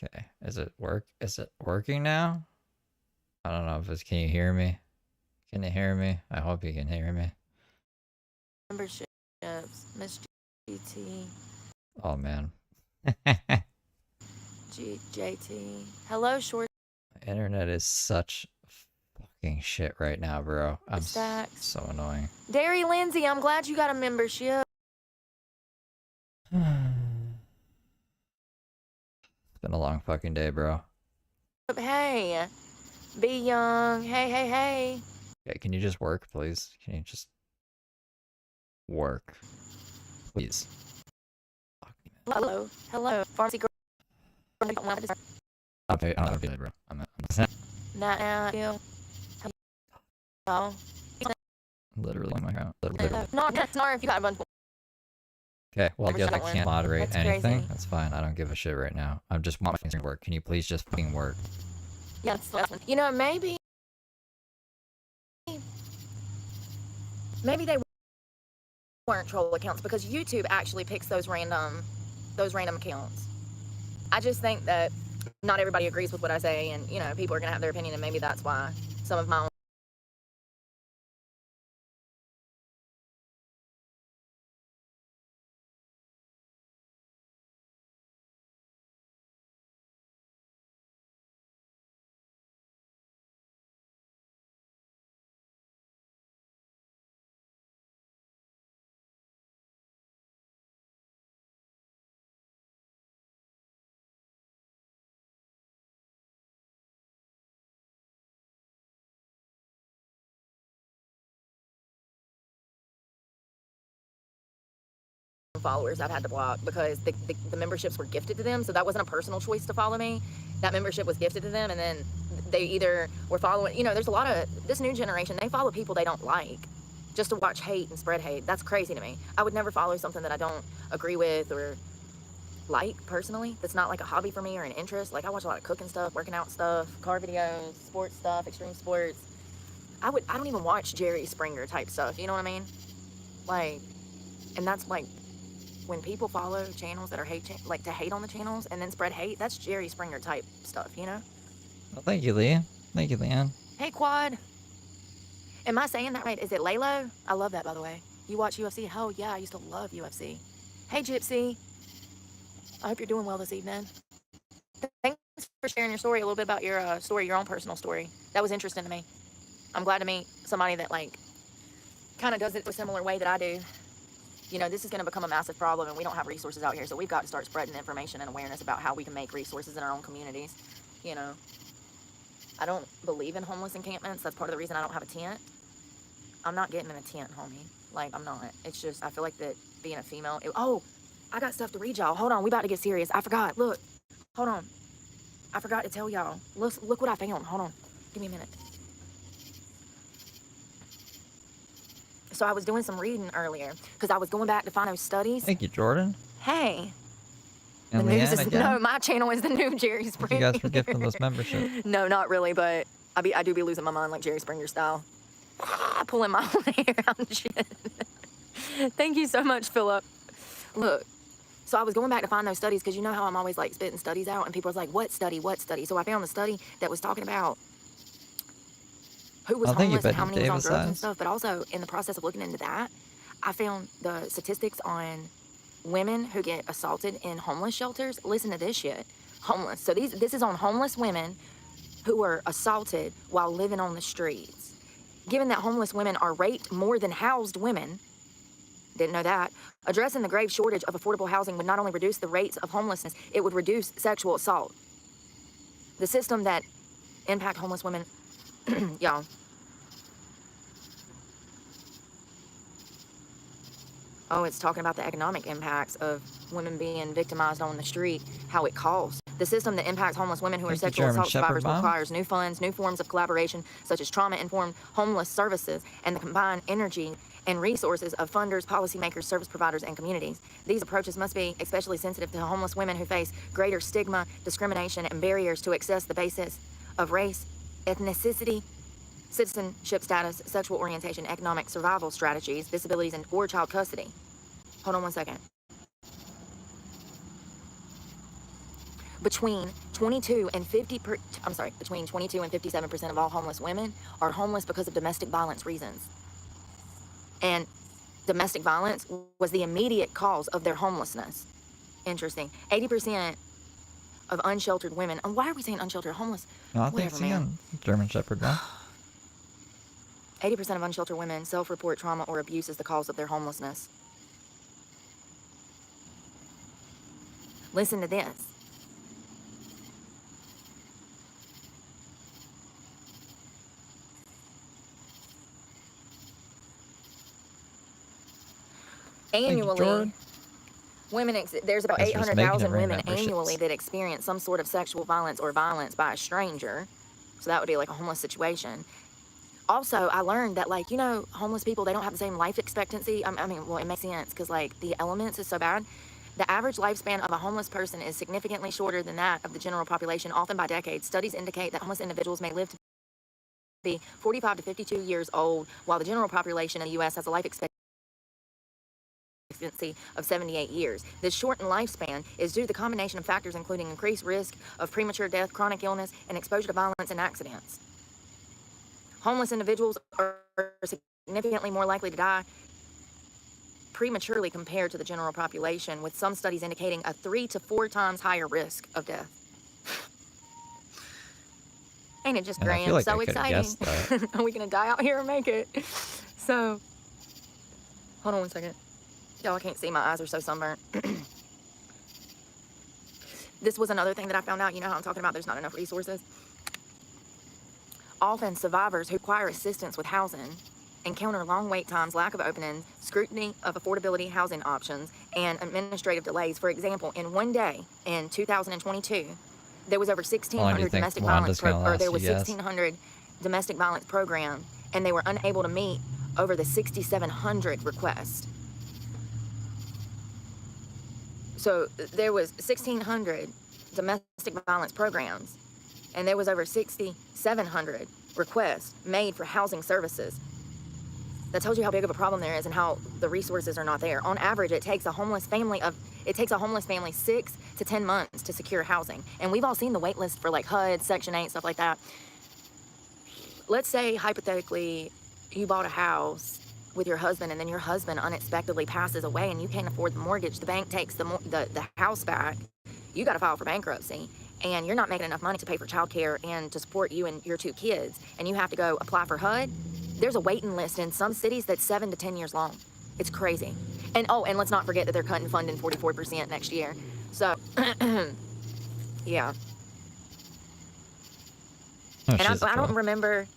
Okay, is it working now? I don't know if it's, can you hear me? Can you hear me? I hope you can hear me. Memberships, Miss GT. Oh man. JT. Hello, short Internet is such fucking shit right now, bro. I'm stacks. so annoying. Derry Lindsay, I'm glad you got a membership. It's been a long fucking day, bro. Hey, be young. Hey. Okay, can you just work, please? Can you just work, please? Hello. Pharmacy girl. Okay, I don't feel it, bro. I'm Now. Hello. literally on my account. No, that's not if you got a bunch. Okay, well, I guess I can't moderate That's anything. crazy. That's fine. I don't give a shit right now. I just want my things to work. Can you please just fucking work? Yeah, you know, maybe they weren't troll accounts because YouTube actually picks those random accounts. I just think that not everybody agrees with what I say, and you know, people are gonna have their opinion, and maybe that's why some of my followers I've had to block because the memberships were gifted to them, so that wasn't a personal choice to follow me. That membership was gifted to them, and then they either were following, you know, there's a lot of this new generation, they follow people they don't like just to watch hate and spread hate. That's crazy to me. I would never follow something that I don't agree with or like personally. That's not like a hobby for me or an interest. Like I watch a lot of cooking stuff, working out stuff, car videos, sports stuff, extreme sports. I don't even watch Jerry Springer type stuff, you know what I mean? Like, and that's like when people follow channels that are like to hate on the channels and then spread hate, that's Jerry Springer type stuff, you know? Well, thank you, Lee. Thank you, Leanne. Hey, Quad. Am I saying that right? Is it Lalo? I love that, by the way. You watch UFC? Hell yeah, I used to love UFC. Hey, Gypsy. I hope you're doing well this evening. Thanks for sharing your story, a little bit about your story, your own personal story. That was interesting to me. I'm glad to meet somebody that, like, kind of does it a similar way that I do. You know, this is going to become a massive problem, and we don't have resources out here, so we've got to start spreading information and awareness about how we can make resources in our own communities. You know, I don't believe in homeless encampments. That's part of the reason I don't have a tent. I'm not getting in a tent, homie. Like, I'm not. It's just, I feel like that being a female... oh, I got stuff to read y'all. Hold on, we about to get serious. I forgot. Look. Hold on. I forgot to tell y'all. Look what I found. Hold on. Give me a minute. So I was doing some reading earlier because I was going back to find those studies. Thank you, Jordan. Hey. And the Leanne news is again? No, my channel is the new Jerry Springer. Thank you guys for gifting those memberships. No, not really, but I do be losing my mind like Jerry Springer style. Pulling my own hair out and shit. Thank you so much, Philip. Look, so I was going back to find those studies because you know how I'm always like spitting studies out, and people was like, what study? So I found the study that was talking about who was homeless and how many was on drugs and stuff, but also in the process of looking into that, I found the statistics on women who get assaulted in homeless shelters. Listen to this shit. Homeless. So this is on homeless women who are assaulted while living on the streets. Given that homeless women are raped more than housed women, didn't know that, addressing the grave shortage of affordable housing would not only reduce the rates of homelessness, it would reduce sexual assault. The system that impact homeless women, y'all. Oh, it's talking about the economic impacts of women being victimized on the street, how it costs. The system that impacts homeless women who are sexual assault survivors requires new funds, new forms of collaboration, such as trauma-informed homeless services, and the combined energy and resources of funders, policymakers, service providers, and communities. These approaches must be especially sensitive to homeless women who face greater stigma, discrimination, and barriers to access the basis of race, ethnicity, citizenship status, sexual orientation, economic survival strategies, disabilities, or child custody. Hold on one second. Between between 22 and 57% of all homeless women are homeless because of domestic violence reasons. And domestic violence was the immediate cause of their homelessness. Interesting. 80% of unsheltered women, and why are we saying unsheltered homeless? No, I Whatever, think man. German Shepherd, man. 80% of unsheltered women self-report trauma or abuse as the cause of their homelessness. Listen to this. Annually, there's about 800,000 women annually that experience some sort of sexual violence or violence by a stranger. So that would be like a homeless situation. Also, I learned that, like, you know, homeless people, they don't have the same life expectancy. I mean, well, it makes sense because, like, the elements is so bad. The average lifespan of a homeless person is significantly shorter than that of the general population, often by decades. Studies indicate that homeless individuals may live to be 45 to 52 years old, while the general population in the U.S. has a life expectancy of 78 years. This shortened lifespan is due to the combination of factors including increased risk of premature death, chronic illness, and exposure to violence and accidents. Homeless individuals are significantly more likely to die prematurely compared to the general population, with some studies indicating a 3 to 4 times higher risk of death. Ain't it just grand? Like so exciting. Are we gonna die out here and make it? So, hold on one second. Y'all can't see, my eyes are so sunburnt. This was another thing that I found out. You know how I'm talking about there's not enough resources? Often survivors who require assistance with housing encounter long wait times, lack of openings, scrutiny of affordability housing options, and administrative delays. For example, in one day in 2022, there was over 1,600 domestic violence domestic violence programs, and they were unable to meet over the 6,700 requests. So there was 1,600 domestic violence programs, and there was over 6,700 requests made for housing services. That tells you how big of a problem there is and how the resources are not there. On average, it takes a homeless family 6 to 10 months to secure housing. And we've all seen the wait list for like HUD, Section 8, stuff like that. Let's say, hypothetically, you bought a house with your husband and then your husband unexpectedly passes away and you can't afford the mortgage. The bank takes the house back. You got to file for bankruptcy. And you're not making enough money to pay for childcare and to support you and your 2 kids, and you have to go apply for HUD. There's a waiting list in some cities that's 7 to 10 years long. It's crazy. And and let's not forget that they're cutting funding 44% next year. So, yeah. And I don't remember.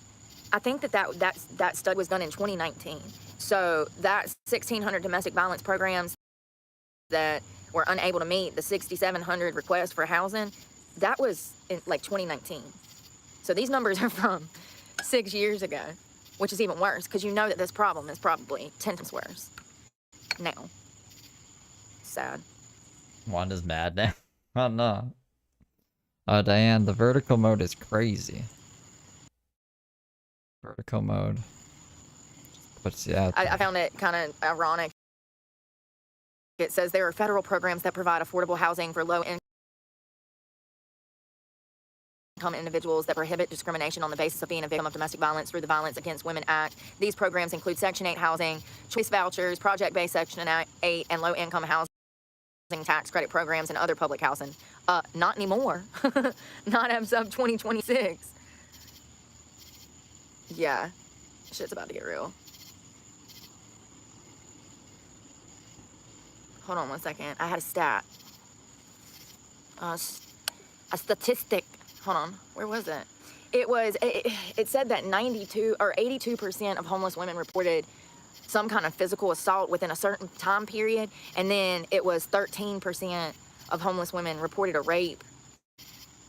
I think that study was done in 2019. So that 1,600 domestic violence programs that were unable to meet the 6,700 requests for housing, that was in like 2019. So these numbers are from 6 years ago, which is even worse because you know that this problem is probably 10 times worse now. Sad. Wanda's mad now. Oh no. Oh, Diane, the vertical mode is crazy. Vertical mode. What's I found it kind of ironic. It says there are federal programs that provide affordable housing for low-income individuals that prohibit discrimination on the basis of being a victim of domestic violence through the Violence Against Women Act. These programs include Section 8 housing, choice vouchers, project-based Section 8, and low-income housing tax credit programs, and other public housing. Not anymore. Not as of 2026. Yeah, shit's about to get real. Hold on one second. I had a stat. A statistic. Hold on. Where was it? It said that 92 or 82% of homeless women reported some kind of physical assault within a certain time period, and then it was 13% of homeless women reported a rape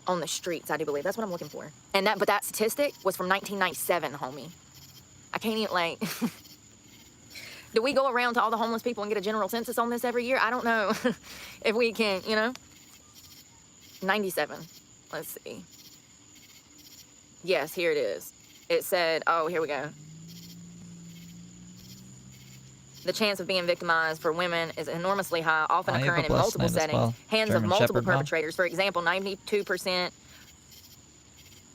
on the streets. I do believe that's what I'm looking for. And but that statistic was from 1997, homie. I can't even like. Do we go around to all the homeless people and get a general census on this every year? I don't know if we can, 97. Let's see. Yes, here it is. It said, oh, here we go. The chance of being victimized for women is enormously high, often Oh, you have occurring a in blessed multiple night as settings, well. hands of German multiple Shepherd, Mom. perpetrators. For example, 92%.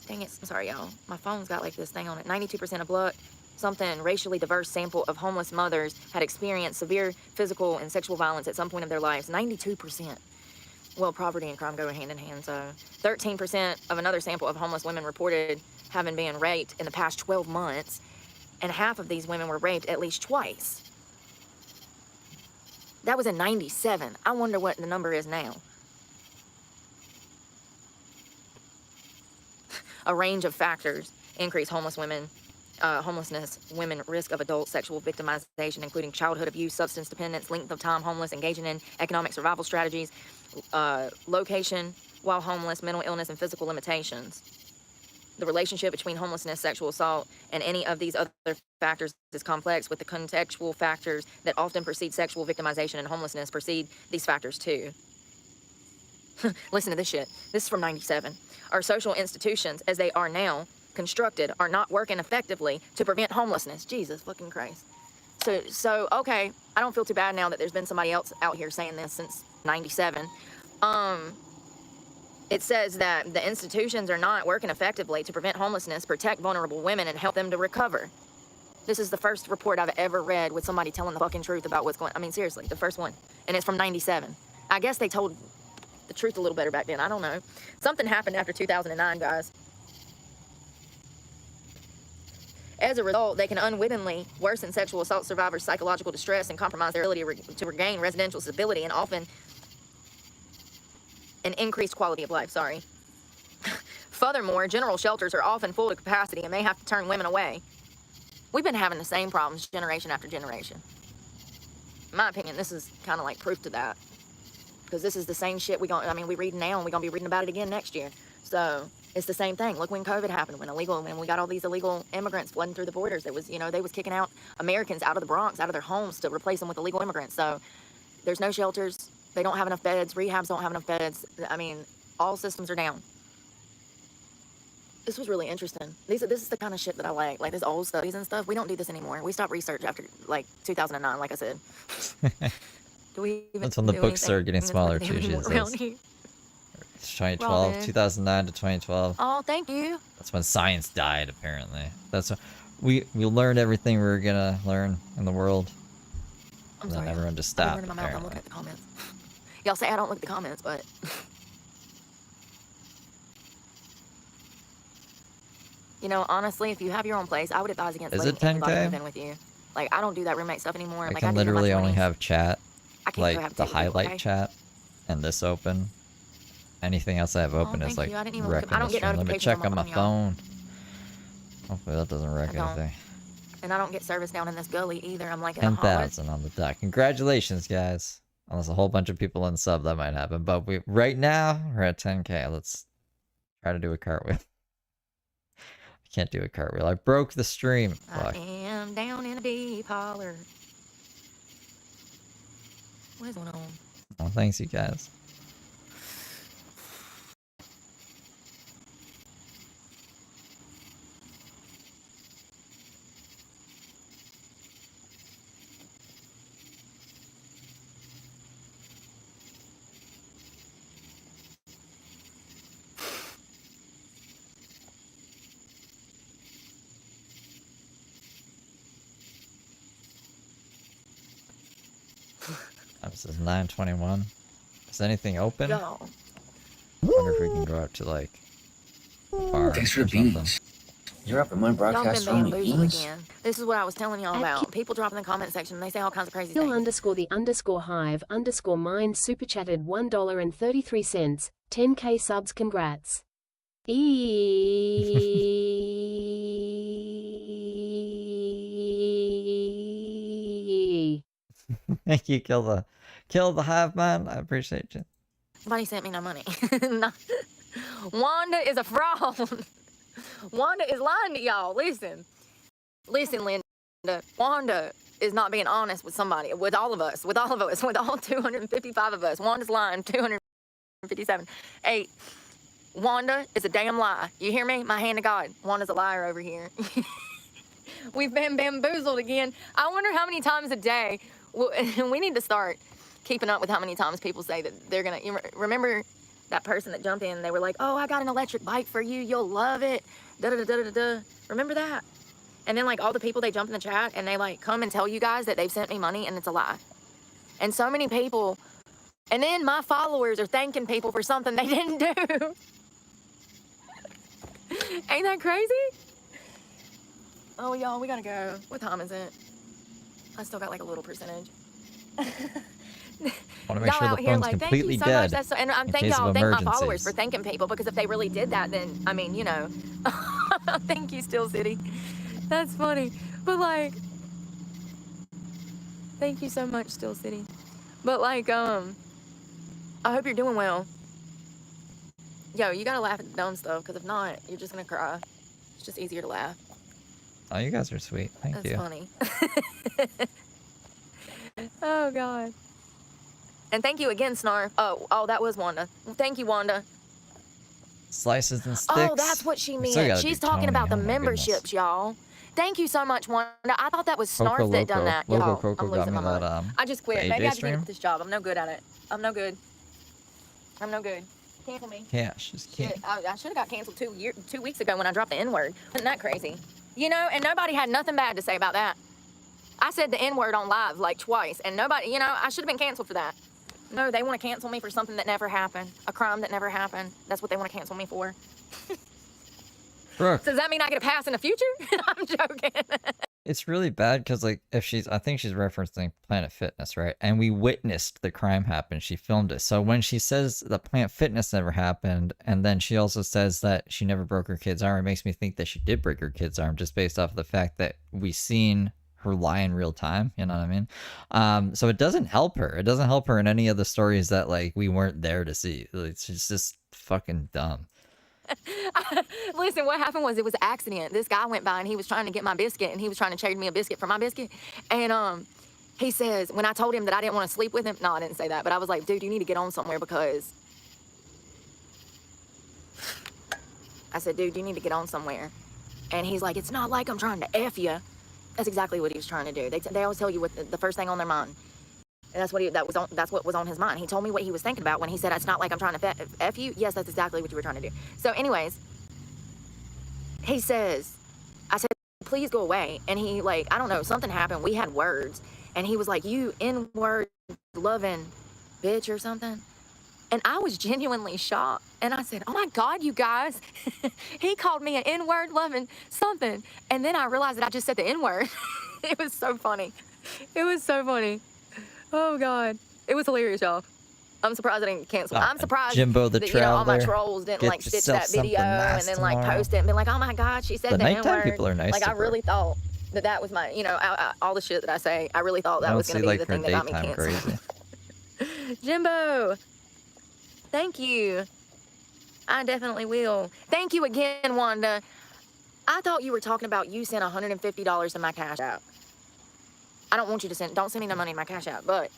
Dang it, I'm sorry, y'all. My phone's got like this thing on it. 92% of blood, something racially diverse sample of homeless mothers had experienced severe physical and sexual violence at some point of their lives. 92%. Well, poverty and crime go hand in hand, so 13% of another sample of homeless women reported having been raped in the past 12 months, and half of these women were raped at least twice. That was in 97. I wonder what the number is now. A range of factors increase homelessness, women risk of adult sexual victimization, including childhood abuse, substance dependence, length of time homeless, engaging in economic survival strategies, location while homeless, mental illness, and physical limitations. The relationship between homelessness, sexual assault, and any of these other factors is complex, with the contextual factors that often precede sexual victimization and homelessness precede these factors too. Listen to this shit. This is from 97. Our social institutions, as they are now constructed, are not working effectively to prevent homelessness. Jesus fucking Christ. So okay, I don't feel too bad now that there's been somebody else out here saying this since 97. It says that the institutions are not working effectively to prevent homelessness, protect vulnerable women, and help them to recover. This is the first report I've ever read with somebody telling the fucking truth about what's going on. I mean, seriously, the first one. And it's from 97. I guess they told the truth a little better back then. I don't know. Something happened after 2009, guys. As a result, they can unwittingly worsen sexual assault survivors' psychological distress and compromise their ability to regain residential stability and often an increased quality of life, Furthermore, general shelters are often full to capacity and may have to turn women away. We've been having the same problems generation after generation. In my opinion, this is kind of like proof to that. Because this is the same shit we read now, and we're going to be reading about it again next year. So it's the same thing. Look, when COVID happened, when we got all these illegal immigrants flooding through the borders, they was kicking out Americans out of the Bronx, out of their homes to replace them with illegal immigrants. So there's no shelters. They don't have enough beds. Rehabs don't have enough beds. I mean, all systems are down. This was really interesting. This is the kind of shit that I like this old studies and stuff. We don't do this anymore. We stopped research after, 2009, like I said. Do we even That's when the books started getting smaller, too, she says. It's 2012, 2009 to 2012. Oh, thank you. That's when science died, apparently. That's when we learned everything we were gonna learn in the world. And then everyone just stopped, I'm looking at the comments. Y'all say I don't look at the comments, but... You know, honestly, if you have your own place, I would advise against letting anybody move in with you. Like, I don't do that roommate stuff anymore. I can literally only have chat, like the highlight chat, and this open. Anything else I have open is like wrecking the stream. Let me check on my phone. Hopefully that doesn't wreck anything. And I don't get service down in this gully either. I'm like 10,000 on the dot. Congratulations, guys. Unless a whole bunch of people in sub, that might happen. But right now we're at 10K. Let's try to do a cartwheel. I can't do a cartwheel. I broke the stream. Fuck. I am down in a deep holler. What is going on? Oh, thanks, you guys. This is 9:21. Is anything open? No. I wonder if we can go out to like bar. Thanks for beans. You're up in my broadcast room. Again. This is what I was telling y'all about. People drop in the comment section and they say all kinds of crazy things. _the_hive_mind super chatted $1.33. 10K subs, congrats. Thank you, kill the hive man. I appreciate you. Somebody sent me no money. Wanda is a fraud. Wanda is lying to y'all. Listen, Linda. Wanda is not being honest with somebody, with all of us, with all 255 of us. Wanda's lying. 257. 8. Wanda is a damn lie. You hear me? My hand to God. Wanda's a liar over here. We've been bamboozled again. I wonder how many times a day. We need to start keeping up with how many times people say that they're gonna. You remember that person that jumped in? They were like, "Oh, I got an electric bike for you. You'll love it." Da da da da da da. Remember that? And then like all the people, they jump in the chat and they like come and tell you guys that they've sent me money and it's a lie. And so many people. And then my followers are thanking people for something they didn't do. Ain't that crazy? Oh, y'all, we gotta go. What time is it? I still got like a little percentage. Want to make sure the here, phone's like, completely thank you so dead much. That's so, and I'm in thank case y'all, of thank my emergencies. followers for thanking people, because if they really did that, then I mean, you know, thank you, Steel City. That's funny, but like, thank you so much, Steel City. But like, I hope you're doing well. Yo, you gotta laugh at the dumb stuff, because if not, you're just gonna cry. It's just easier to laugh. Oh, you guys are sweet. Thank That's you. funny. Oh, God. And thank you again, Snarf. Oh, that was Wanda. Thank you, Wanda. Slices and sticks. Oh, that's what she We still meant. gotta She's do talking Tony. about the Oh my memberships, goodness. y'all. Thank you so much, Wanda. I thought that was Coco Snarf that done Loco. that. Loco Y'all, Coco I'm got losing me my that mind. I just quit. the Maybe I AJ have to get stream. this job. I'm no good at it. I'm no good. I'm no good. Cancel me. Cash is king. Shit, I should have got canceled 2 weeks ago when I dropped the N-word. Isn't that crazy? You know, and nobody had nothing bad to say about that. I said the N-word on live like twice, and nobody, you know, I should have been canceled for that. No, they want to cancel me for something that never happened, a crime that never happened. That's what they want to cancel me for. Brooke. So does that mean I get a pass in the future? I'm joking. It's really bad because, like, if I think she's referencing Planet Fitness, right? And we witnessed the crime happen. She filmed it. So when she says that Planet Fitness never happened, and then she also says that she never broke her kid's arm, it makes me think that she did break her kid's arm just based off of the fact that we seen her lie in real time. You know what I mean? So it doesn't help her. It doesn't help her in any of the stories that, like, we weren't there to see. It's just fucking dumb. Listen, what happened was it was an accident. This guy went by and he was trying to get my biscuit, and he was trying to trade me a biscuit for my biscuit. And he says, when I told him that I didn't want to sleep with him, no, I didn't say that, but I was like, dude, you need to get on somewhere, because I said, dude, you need to get on somewhere. And he's like, it's not like I'm trying to F you. That's exactly what he was trying to do. They always tell you what the first thing on their mind. And that's what was on his mind. He told me what he was thinking about when he said, it's not like I'm trying to F you. Yes, that's exactly what you were trying to do. So anyways, he says, I said, please go away. And he, like, I don't know, something happened. We had words. And he was like, you N-word loving bitch or something. And I was genuinely shocked. And I said, oh my God, you guys. He called me an N-word loving something. And then I realized that I just said the N-word. It was so funny. It was so funny. Oh, God. It was hilarious, y'all. I'm surprised I didn't cancel. I'm surprised Jimbo the that, you know, all my Traveler, trolls didn't, get like, stitch yourself that video something nice and then, like, tomorrow. post it and be like, oh, my God, she said The the nighttime N-word. people are nice Like, to I really thought that was my, you know, all the shit that I say, I really thought that was going to be the thing that got me canceled. Crazy. Jimbo, thank you. I definitely will. Thank you again, Wanda. I thought you were talking about you sent $150 to my Cash App. I don't want you to don't send me no money in my Cash App, but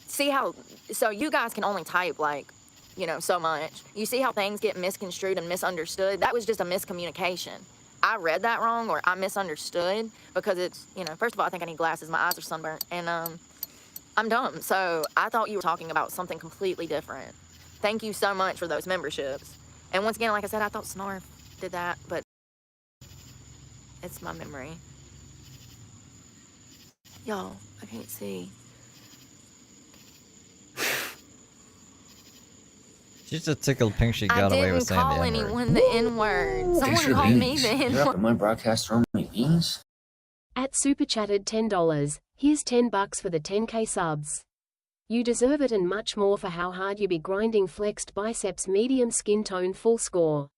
see how, so you guys can only type, like, you know, so much. You see how things get misconstrued and misunderstood? That was just a miscommunication. I read that wrong, or I misunderstood, because it's, you know, first of all, I think I need glasses. My eyes are sunburnt, and I'm dumb. So I thought you were talking about something completely different. Thank you so much for those memberships. And once again, like I said, I thought Snarf did that, but it's my memory. Y'all, I can't see. She's just tickled pink she got away with saying the N-word. I didn't call anyone the N-word. Thanks for Someone called me beans. the You're N-word. up in my broadcast throwing me beans? At Super Chatted $10. Here's $10 for the 10k subs. You deserve it and much more for how hard you be grinding. Flexed biceps, medium skin tone, full score.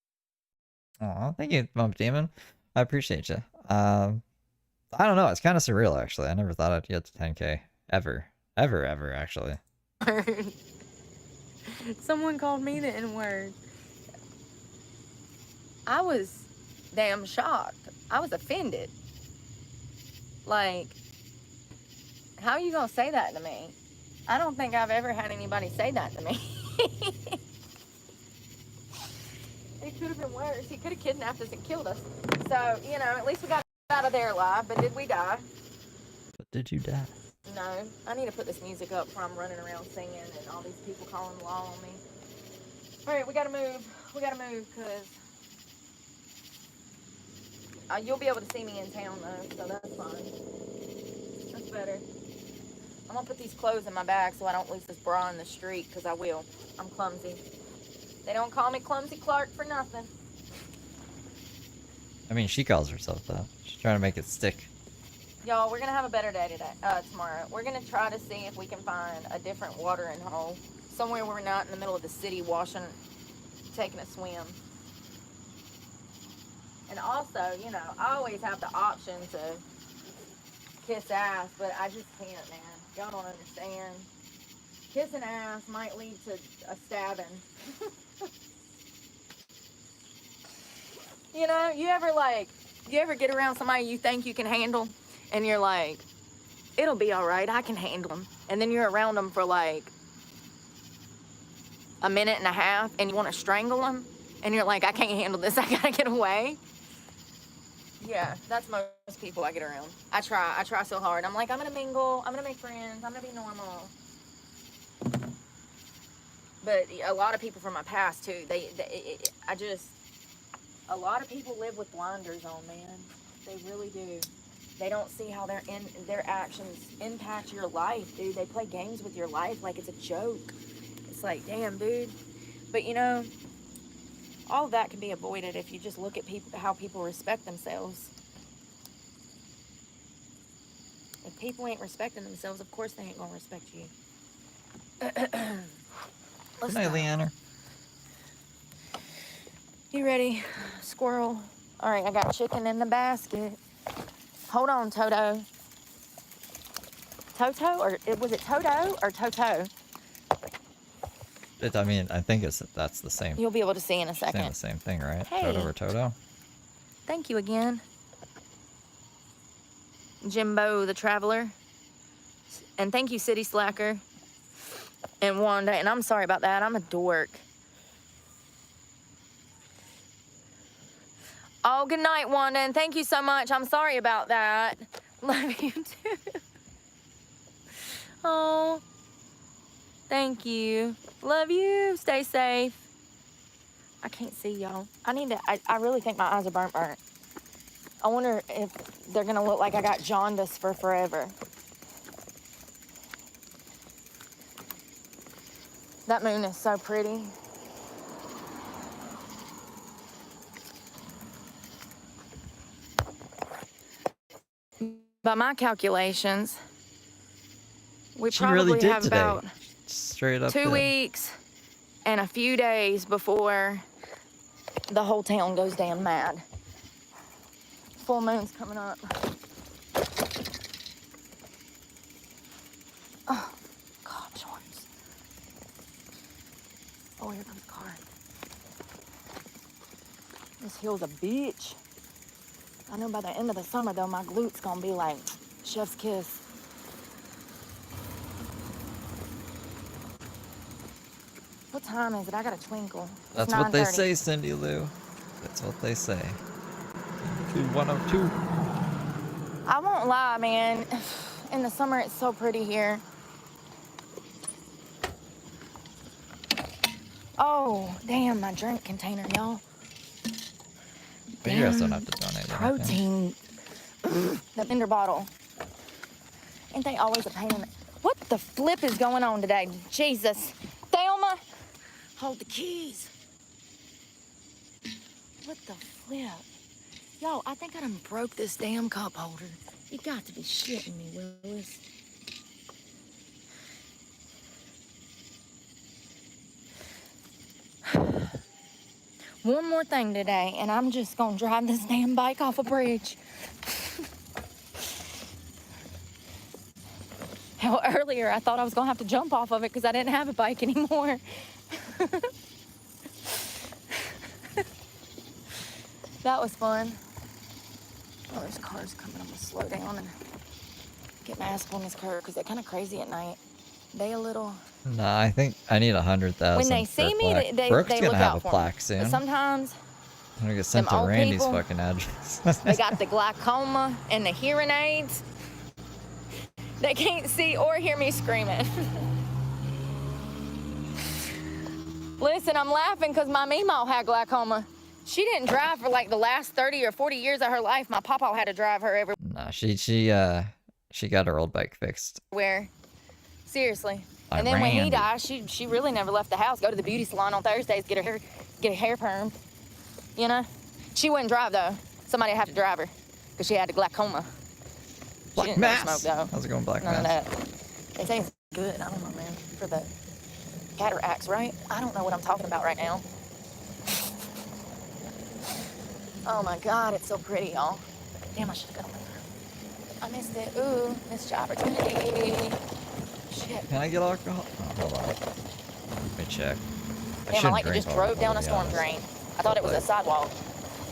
Aw, thank you, Bump Demon. I appreciate you. I don't know. It's kind of surreal, actually. I never thought I'd get to 10k. Ever, actually. Someone called me the N-word. I was damn shocked. I was offended. Like, how are you gonna say that to me? I don't think I've ever had anybody say that to me. It could have been worse. He could have kidnapped us and killed us. So, you know, at least we got out of their life, but did we die? But did you die? No. I need to put this music up before I'm running around singing and all these people calling the law on me. Alright, we gotta move. We gotta move, because you'll be able to see me in town, though, so that's fine. That's better. I'm gonna put these clothes in my bag so I don't lose this bra in the street, because I will. I'm clumsy. They don't call me Clumsy Clark for nothing. I mean, she calls herself that. She's trying to make it stick. Y'all, we're gonna have a better day today. Tomorrow. We're gonna try to see if we can find a different watering hole. Somewhere where we're not in the middle of the city taking a swim. And also, you know, I always have the option to kiss ass, but I just can't, man. Y'all don't understand. Kissing ass might lead to a stabbing. You know, you ever get around somebody you think you can handle, and you're like, it'll be all right, I can handle them. And then you're around them for like a minute and a half, and you want to strangle them, and you're like, I can't handle this, I gotta get away. Yeah, that's most people I get around. I try so hard. I'm like, I'm gonna mingle, I'm gonna make friends, I'm gonna be normal. But a lot of people from my past too, a lot of people live with blinders on, man. They really do. They don't see how their actions impact your life, dude. They play games with your life like it's a joke. It's like, damn, dude. But you know, all of that can be avoided if you just look at how people respect themselves. If people ain't respecting themselves, of course they ain't gonna respect you. Good night, Leanna. You ready, squirrel? All right, I got chicken in the basket. Hold on, Toto. Toto, or was it Toto or Toto? I mean, I think that's the same. You'll be able to see in a second. Saying the same thing, right? Hey. Toto or Toto? Thank you again. Jimbo the Traveler. And thank you, City Slacker. And Wanda, and I'm sorry about that. I'm a dork. Oh, good night, Wanda, and thank you so much. I'm sorry about that. Love you, too. Oh, thank you. Love you. Stay safe. I can't see, y'all. I really think my eyes are burnt. I wonder if they're going to look like I got jaundice for forever. That moon is so pretty. By my calculations, we She probably really did have today. about Straight up 2 did. weeks and a few days before the whole town goes damn mad. Full moon's coming up. Oh, God, shorts. Oh, here comes the car. This hill's a bitch. I know by the end of the summer, though, my glutes gonna be like chef's kiss. What time is it? I got a twinkle. It's That's what they 9:30. say, Cindy Lou. That's what they say. 102. I won't lie, man. In the summer, it's so pretty here. Oh, damn, my drink container, y'all. But you guys don't have to donate anything. Protein. The Bender bottle. Ain't they always a pain in the... What the flip is going on today? Jesus. Thelma, hold the keys. What the flip? Yo, I think I done broke this damn cup holder. You got to be shitting me, Willis. One more thing today, and I'm just gonna drive this damn bike off a bridge. Hell, earlier I thought I was gonna have to jump off of it because I didn't have a bike anymore. That was fun. Oh, there's cars coming. I'm gonna slow down and get my ass up on this curb because they're kind of crazy at night. They a little... Nah, I think I need 100,000. When they see me, they Brooke's look gonna have out a for plaque me. soon. But sometimes I'm gonna get sent Them to old Randy's people, fucking address. they got the glaucoma and the hearing aids. They can't see or hear me screaming. Listen, I'm laughing because my Meemaw had glaucoma. She didn't drive for like the last 30 or 40 years of her life. My papa had to drive her Nah, she got her old bike fixed. everywhere. Seriously. By And then when he Randy. died, she really never left the house. Go to the beauty salon on Thursdays, get a hair perm. You know? She wouldn't drive though. Somebody had to drive her because she had the glaucoma. Black she didn't never Mass. smoke though. How's it going, Black None Mass? of that. They say it's good. I don't know, man. For the cataracts, right? I don't know what I'm talking about right now. Oh my God, it's so pretty, y'all. Damn, I should have got over there. I missed it. Ooh, missed your opportunity. Shit. Can I get alcohol? Oh, hold on. Let me check. Damn, I shouldn't like to drink just drove alcohol, down a to be storm honest. drain. I thought it was a sidewalk.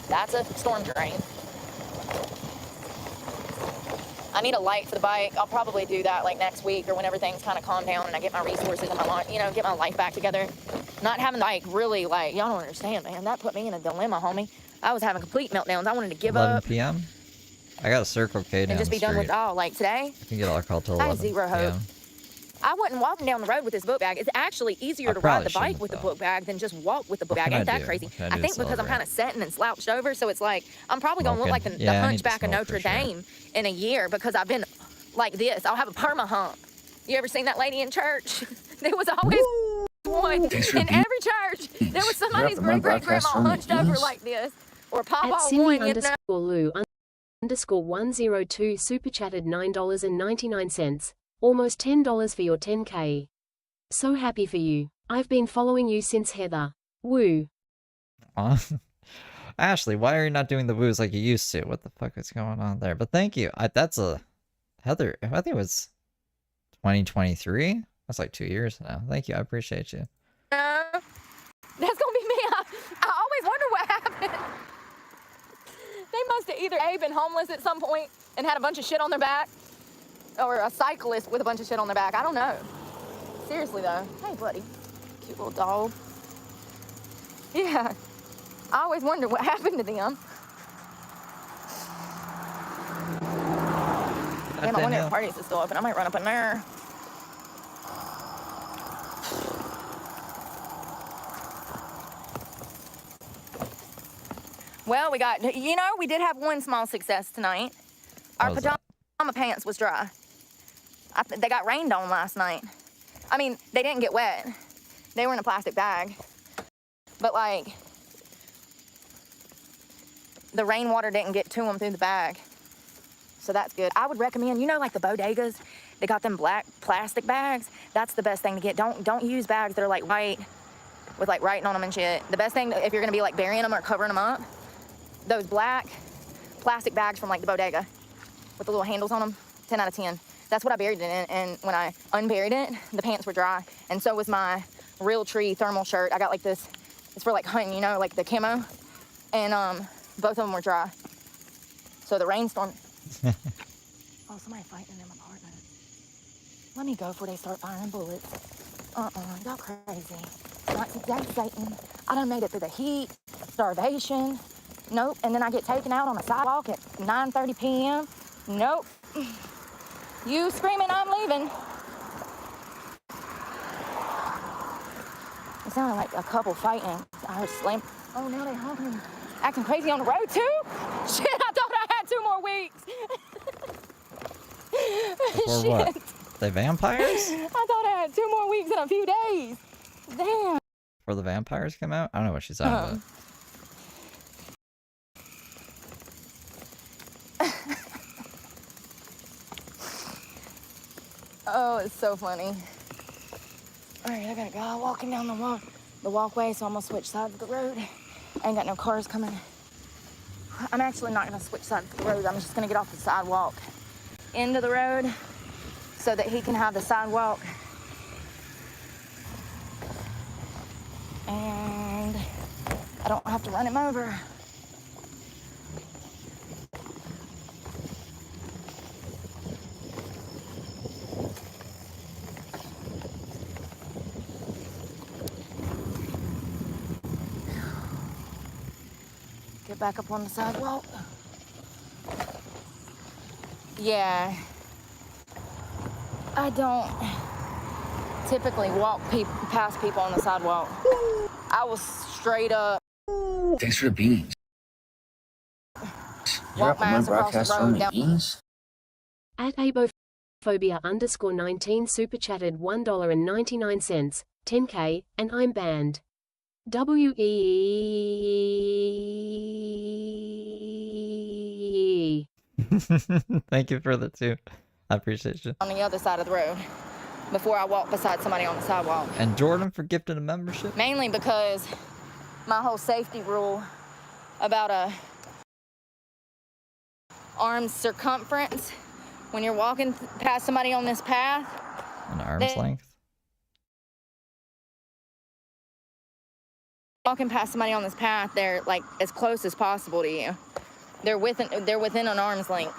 That's a storm drain. I need a light for the bike. I'll probably do that like next week or whenever things kind of calm down and I get my resources and my, get my life back together. Not having the bike really, like, y'all don't understand, man. That put me in a dilemma, homie. I was having complete meltdowns. I wanted to give 11 up p.m. I got a Circle K down and just the be done with street. it all. Like today, I can get alcohol till I 11 had zero hope. p.m. I wasn't walking down the road with this book bag. It's actually easier I to ride probably the bike shouldn't, with the though. book bag than just walk with the book What bag. can Ain't I that do? crazy? What can I I do to think because I'm celebrate? kind of sitting and slouched over, so it's like I'm probably gonna look like the Yeah, I need to hunchback of smoke Notre for sure. Dame in a year because I've been like this. I'll have a perma hump. You ever seen that lady in church? There was always one Thanks for in being- every church. There was somebody's You're up at my great grandma broadcast room, hunched over yes. like this, or Papa At Cindy one. You know? underscore Lou underscore 102 super chatted $9.99. Almost $10 for your 10K. So happy for you. I've been following you since Heather. Woo. Ashley, why are you not doing the woos like you used to? What the fuck is going on there? But thank you. That's a Heather. I think it was 2023. That's like 2 years now. Thank you. I appreciate you. That's gonna be me. I always wonder what happened. They must have either A, been homeless at some point and had a bunch of shit on their back, or a cyclist with a bunch of shit on their back. I don't know. Seriously though. Hey, buddy. Cute little dog. Yeah. I always wonder what happened to them. Damn, I wonder if Parties is still open. I might run up in there. Well, we did have one small success tonight. Our What was that? pajama pants was dry. They got rained on last night. I mean, they didn't get wet. They were in a plastic bag. But, like, the rainwater didn't get to them through the bag. So that's good. I would recommend, like the bodegas, they got them black plastic bags. That's the best thing to get. Don't use bags that are, like, white with, like, writing on them and shit. The best thing, if you're going to be, like, burying them or covering them up, those black plastic bags from, like, the bodega with the little handles on them, 10 out of 10. That's what I buried it in, and when I unburied it, the pants were dry, and so was my Real Tree thermal shirt. I got like this, it's for like hunting, like the camo, and both of them were dry. So the rainstorm. Oh, somebody fighting in them apartment. Let me go before they start firing bullets. Y'all crazy. Not today, Satan. I done made it through the heat, starvation. Nope, and then I get taken out on a sidewalk at 9:30 p.m. Nope. You screaming, I'm leaving. It sounded like a couple fighting. I heard slam. Oh, now they're honking. Acting crazy on the road, too? Shit, I thought I had 2 more weeks. Or Shit. what? They vampires? I thought I had 2 more weeks in a few days. Damn. Before the vampires come out? I don't know what she's talking about. Oh, it's so funny. All right, I got a guy walking down the walkway, so I'm gonna switch sides of the road. I ain't got no cars coming. I'm actually not gonna switch sides of the road. I'm just gonna get off the sidewalk into the road so that he can have the sidewalk. And I don't have to run him over. get back up on the sidewalk. Yeah. I don't typically walk past people on the sidewalk. I was straight up. Thanks for the beans. You're Walk up my on my ass across the broadcast road throwing me down. beans? At abophobia_19 super chatted $1.99, 10k, and I'm banned. WE. Thank you for the 2. I appreciate you. On the other side of the road before I walk beside somebody on the sidewalk. And Jordan for gifting a membership. Mainly because my whole safety rule about a arm's circumference when you're walking past somebody on this path. An arm's length. Walking past somebody on this path, they're like as close as possible to you. They're within an arm's length.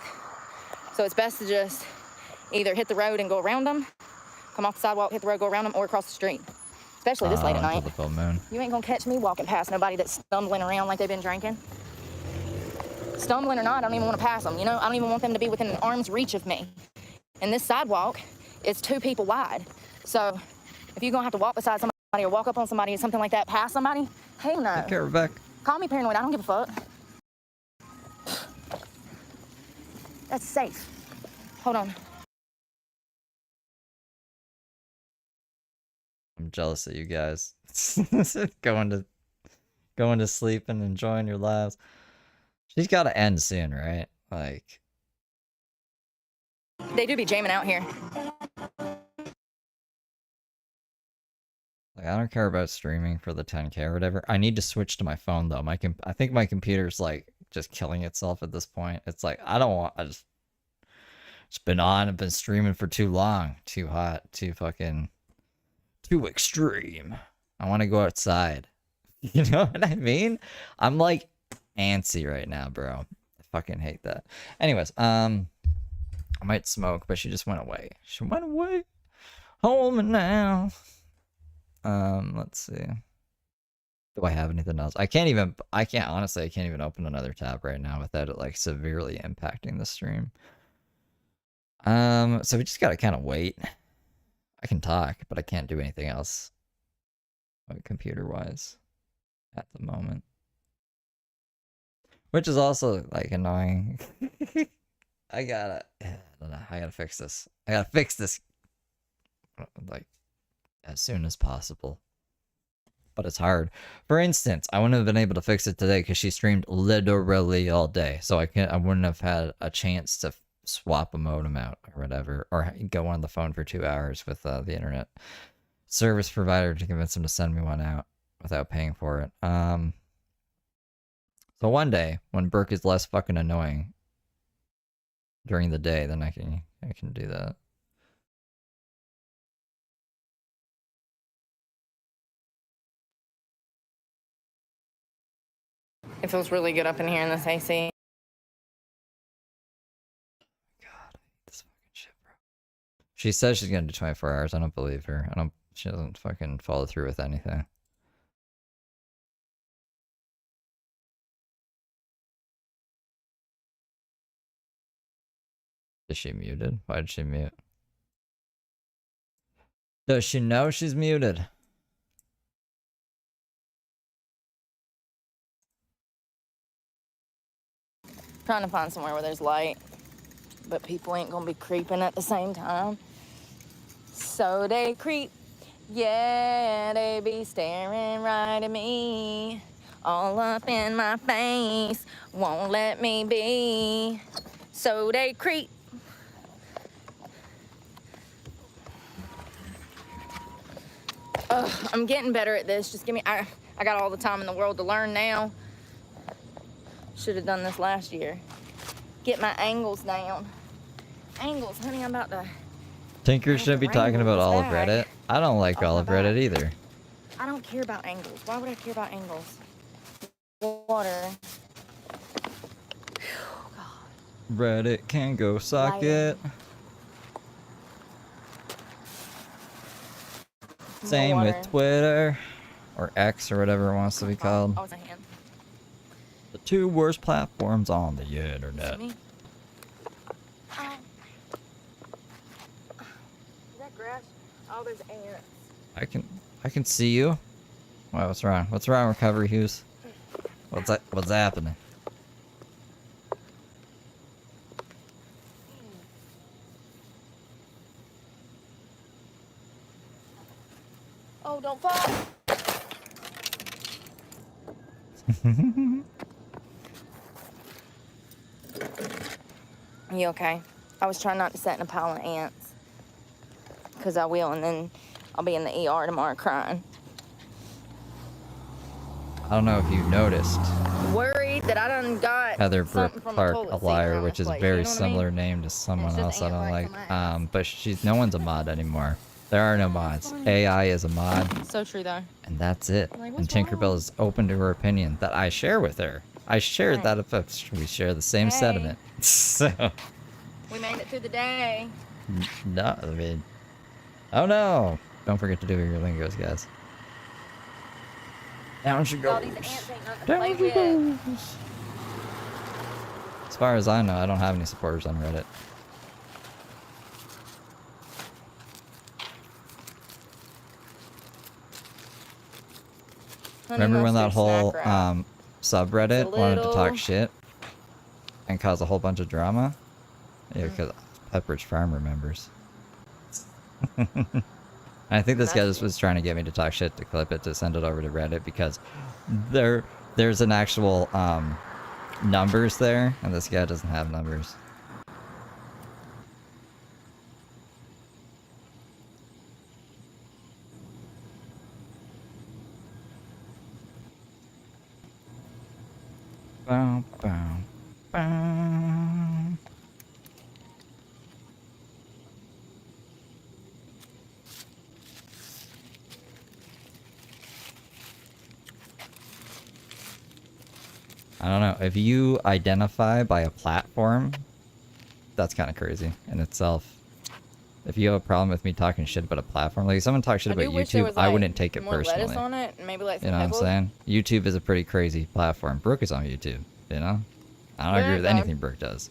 So it's best to just either hit the road and go around them, come off the sidewalk, hit the road, go around them, or across the street. Especially this late at night. The full moon. You ain't gonna catch me walking past nobody that's stumbling around like they've been drinking. Stumbling or not, I don't even want to pass them, you know? I don't even want them to be within an arm's reach of me. And this sidewalk is 2 people wide. So if you're gonna have to walk beside somebody or walk up on somebody or something like that, past somebody, hell no. Take care, Rebecca. Call me paranoid, I don't give a fuck. That's safe. Hold on. I'm jealous of you guys. going to sleep and enjoying your lives. She's got to end soon, right? Like, They do be jamming out here. I don't care about streaming for the 10K or whatever. I need to switch to my phone though. I think my computer's like just killing itself at this point. It's like it's been on. I've been streaming for too long, too hot, too extreme. I want to go outside. You know what I mean? I'm like antsy right now, bro. I fucking hate that. Anyways, I might smoke, but she just went away. She went away. Home now. Let's see. Do I have anything else? I can't even open another tab right now without it like severely impacting the stream. So we just gotta kind of wait. I can talk, but I can't do anything else computer-wise at the moment. Which is also like annoying. I don't know. I gotta fix this. I gotta fix this like as soon as possible. But it's hard. For instance, I wouldn't have been able to fix it today because she streamed literally all day. So I wouldn't have had a chance to swap a modem out or whatever, or go on the phone for 2 hours with the internet service provider to convince them to send me one out without paying for it. So one day when Brooke is less fucking annoying during the day, then I can do that. It feels really good up in here in this AC. God, I hate this fucking shit, bro. She says she's gonna do 24 hours. I don't believe her. She doesn't fucking follow through with anything. Is she muted? Why did she mute? Does she know she's muted? Trying to find somewhere where there's light, but people ain't gonna be creeping at the same time. So they creep, yeah, they be staring right at me, all up in my face, won't let me be. So they creep. Ugh, I'm getting better at this. Just give me, I got all the time in the world to learn now. Should have done this last year. Get my angles down. Angles, honey, I'm about to... Tinker should be talking about all of Reddit. I don't like all of Reddit either. I don't care about angles. Why would I care about angles? Water. Reddit can go suck it. Same with Twitter. Or X or whatever it wants to be called. Oh, it's a hand. The 2 worst platforms on the internet. Me? Oh. Is that grass? Oh, there's ants. I can see you. Wow, what's wrong? What's wrong, Recovery Hughes? What's happening? Oh, don't fall. You okay? I was trying not to sit in a pile of ants. Because I will, and then I'll be in the ER tomorrow crying. I don't know if you noticed. Worried that I done got Heather something Brooke from Clark, toilet a seat liar, around which this is a place, very you know what I similar mean? name to someone just else I ant don't right like. from my But no one's a mod anymore. There are no mods. AI is a mod, So true, though. and that's it. Like, And what's Tinkerbell wrong? is open to her opinion that I share with her. I shared that we share the same Hey. sentiment. So, We made it through the day. no, I mean, oh no! Don't forget to do your lingos, guys. Down she All goes. these ants ain't nothing to Down play she with. goes. As far as I know, I don't have any supporters on Reddit. Remember when that whole subreddit wanted to talk shit and cause a whole bunch of drama? Yeah, because Pepperidge Farm remembers. I think this guy just was trying to get me to talk shit to clip it to send it over to Reddit because there's an actual numbers there, and this guy doesn't have numbers. Bow, bow, bow. I don't know. If you identify by a platform, that's kind of crazy in itself. If you have a problem with me talking shit about a platform, like if someone talks shit about YouTube, I wouldn't take it more lettuce personally. on it, and maybe like some You know what I'm pickles. saying? YouTube is a pretty crazy platform. Brooke is on YouTube, you know? I don't agree with Yeah, anything Brooke does.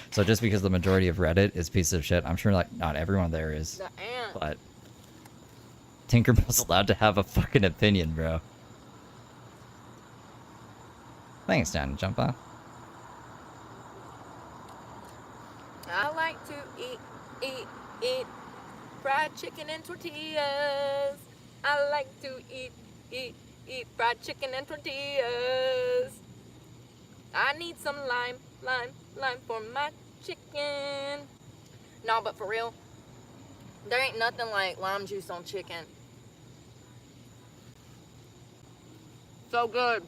So just because the majority of Reddit is pieces of shit, I'm sure like not everyone there is. The ant. But Tinkerbell's allowed to have a fucking opinion, bro. Thanks, down to jump on. I like to eat fried chicken and tortillas. I like to eat fried chicken and tortillas. I need some lime for my chicken. No, but for real, there ain't nothing like lime juice on chicken. So good.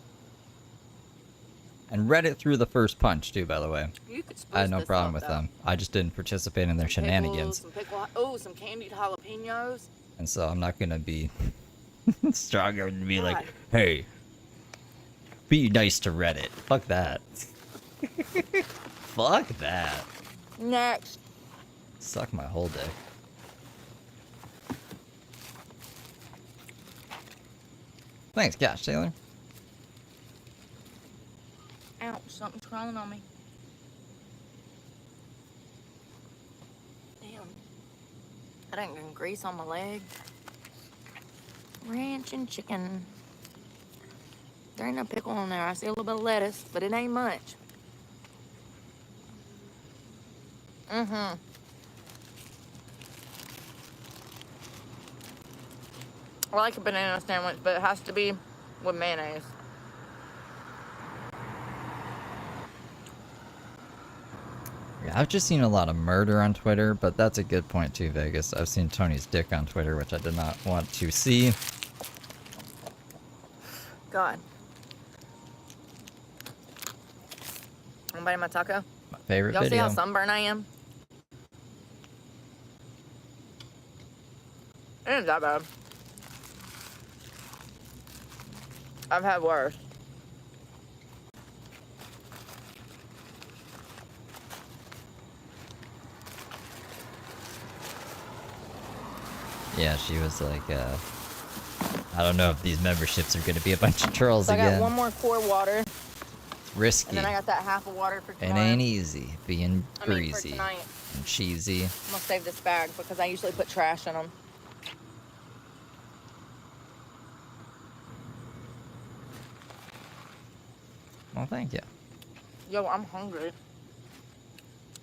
And Reddit threw the first punch too, by the way. You could I had spruce no this problem up, with though. them. I just didn't participate in their shenanigans. Some candied jalapenos. And so I'm not gonna be stronger and be like, God. hey, be nice to Reddit. Fuck that. Fuck that. Next. Suck my whole dick. Thanks, gosh, Taylor. Ouch, something's crawling on me. Damn. I didn't get grease on my leg. Ranch and chicken. There ain't no pickle on there. I see a little bit of lettuce, but it ain't much. Mm-hmm. I like a banana sandwich, but it has to be with mayonnaise. Yeah, I've just seen a lot of murder on Twitter, but that's a good point too, Vegas. I've seen Tony's dick on Twitter, which I did not want to see. God. Wanna bite my taco? My favorite Y'all see video. how sunburned I am? It ain't that bad. I've had worse. Yeah, she was like, I don't know if these memberships are gonna be a bunch of trolls So I got again. one more core water. risky. And then I got that half of water for It tomorrow. ain't easy being for greasy tonight. and cheesy. I'm gonna save this bag because I usually put trash in them. Well, thank you. Yo, I'm hungry.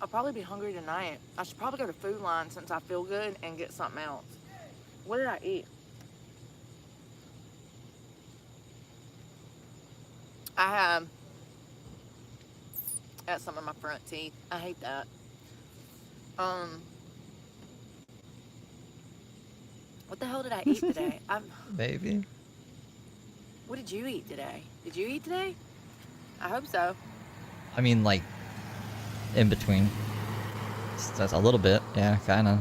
I'll probably be hungry tonight. I should probably go to Food Line since I feel good and get something else. What did I eat? I have got some in my front teeth. I hate that. What the hell did I eat today? Baby. What did you eat today? Did you eat today? I hope so. I mean, like, in between. That's a little bit, yeah, kind of.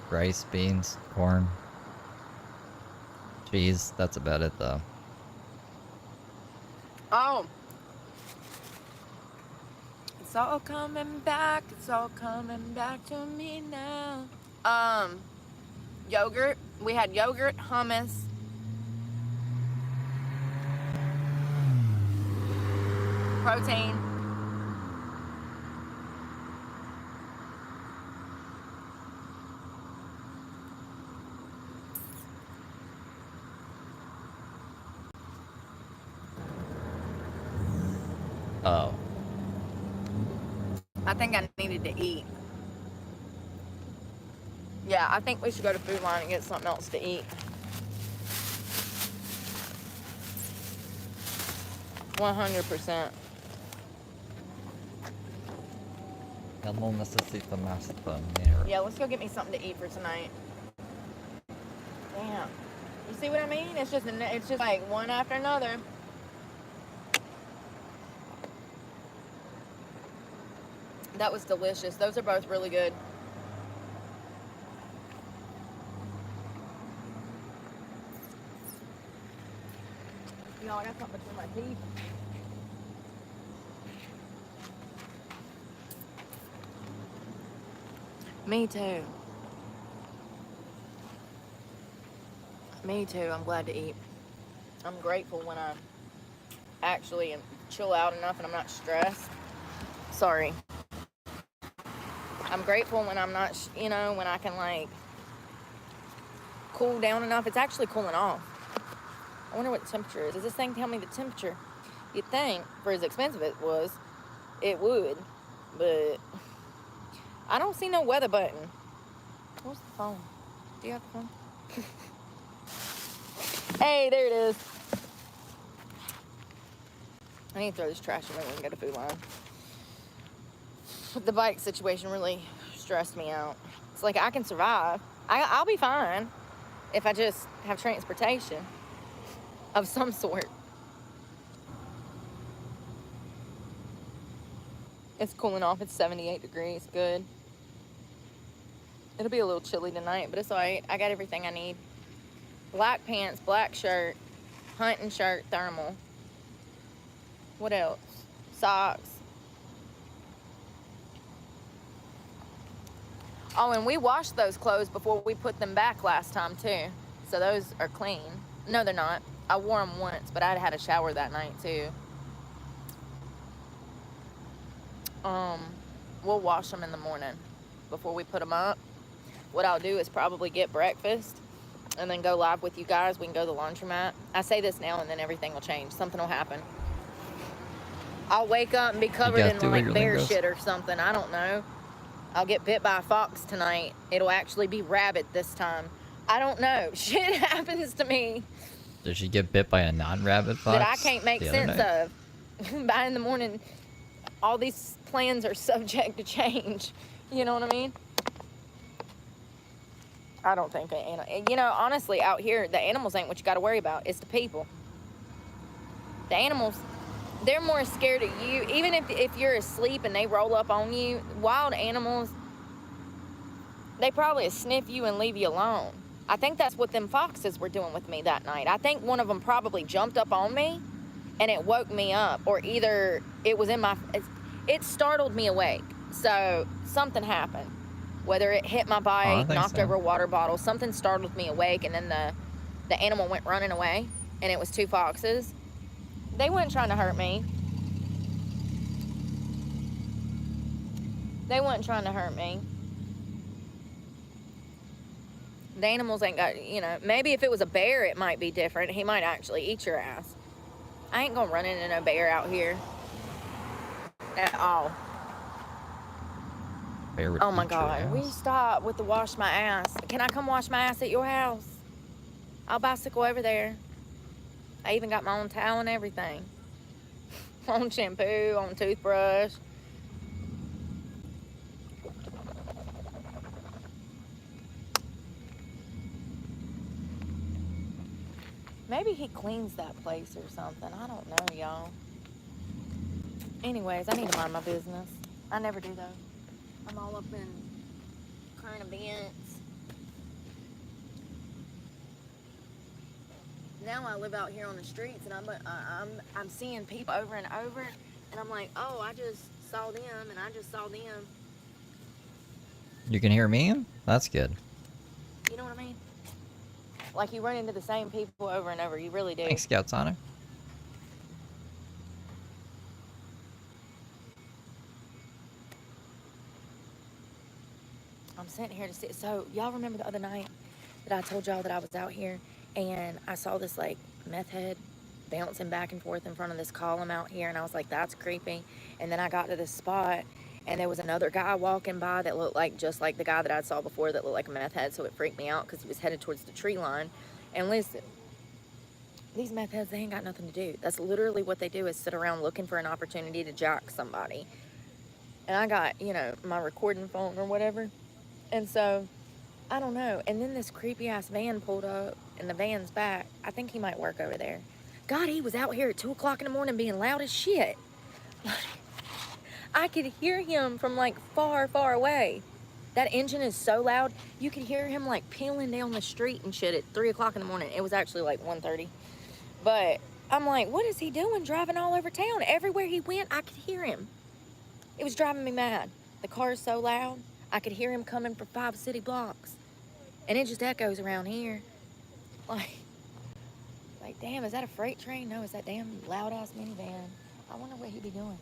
Rice, beans, corn, cheese. That's about it, though. Oh. It's all coming back. It's all coming back to me now. Yogurt. We had yogurt, hummus. Protein. Oh. I think I needed to eat. Yeah, I think we should go to Food Line and get something else to eat. 100%. Jag nog necessita mest för mer. Yeah, let's go get me something to eat for tonight. Damn. You see what I mean? It's just like one after another. That was delicious. Those are both really good. Y'all, I got something between my teeth. Me too. Me too. I'm glad to eat. I'm grateful when I actually chill out enough and I'm not stressed. Sorry. I'm grateful when I'm not, when I can like cool down enough. It's actually cooling off. I wonder what the temperature is. Does this thing tell me the temperature? You'd think, for as expensive it was, it would. But I don't see no weather button. Where's the phone? Do you have the phone? Hey, there it is. I need to throw this trash away and go to Food Line. The bike situation really stressed me out. It's like I can survive. I'll be fine if I just have transportation of some sort. It's cooling off. It's 78 degrees. Good. It'll be a little chilly tonight, but it's all right. I got everything I need. Black pants, black shirt, hunting shirt, thermal. What else? Socks. Oh, and we washed those clothes before we put them back last time, too. So those are clean. No, they're not. I wore them once, but I'd had a shower that night, too. We'll wash them in the morning before we put them up. What I'll do is probably get breakfast and then go live with you guys. We can go to the laundromat. I say this now and then everything will change. Something will happen. I'll wake up and be covered in like bear shit or something. I don't know. I'll get bit by a fox tonight. It'll actually be rabbit this time. I don't know. Shit happens to me. Did she get bit by a non-rabbit fox? That I can't make sense of. By in the morning, all these plans are subject to change. You know what I mean? I don't think, honestly, out here, the animals ain't what you got to worry about. It's the people. The animals, they're more scared of you. Even if you're asleep and they roll up on you, wild animals, they probably sniff you and leave you alone. I think that's what them foxes were doing with me that night. I think one of them probably jumped up on me and it woke me up, or either it was it startled me awake. So something happened. Whether it hit my bike, knocked over a water bottle, something startled me awake, and then the animal went running away, and it was two foxes. They weren't trying to hurt me. They weren't trying to hurt me. The animals ain't got, you know, maybe if it was a bear, it might be different. He might actually eat your ass. I ain't gonna run into no bear out here at all. Bear would Oh my eat your God, will you ass. stop with the wash my ass? Can I come wash my ass at your house? I'll bicycle over there. I even got my own towel and everything. On shampoo, on toothbrush. Maybe he cleans that place or something. I don't know, y'all. Anyways, I need to mind my business. I never do, though. I'm all up in current events. Now I live out here on the streets, and I'm seeing people over and over, and I'm like, oh, I just saw them, and I just saw them. You can hear me? That's good. You know what I mean? Like, you run into the same people over and over. You really do. Thanks, Scout Sonic. I'm sitting here to see. So, y'all remember the other night that I told y'all that I was out here and I saw this, like, meth head bouncing back and forth in front of this column out here, and I was like, that's creepy. And then I got to this spot, and there was another guy walking by that looked like just like the guy that I saw before that looked like a meth head, so it freaked me out because he was headed towards the tree line. And listen, these meth heads, they ain't got nothing to do. That's literally what they do, is sit around looking for an opportunity to jack somebody. And I got, you know, my recording phone or whatever. And so, I don't know. And then this creepy ass van pulled up, and the van's back. I think he might work over there. God, he was out here at 2 o'clock in the morning being loud as shit. I could hear him from like far, far away. That engine is so loud, you could hear him like peeling down the street and shit at 3 o'clock in the morning. It was actually like 1:30. But I'm like, what is he doing driving all over town? Everywhere he went, I could hear him. It was driving me mad. The car's so loud, I could hear him coming for 5 city blocks. And it just echoes around here. Like, damn, is that a freight train? No, it's that damn loud-ass minivan. I wonder what he'd be doing.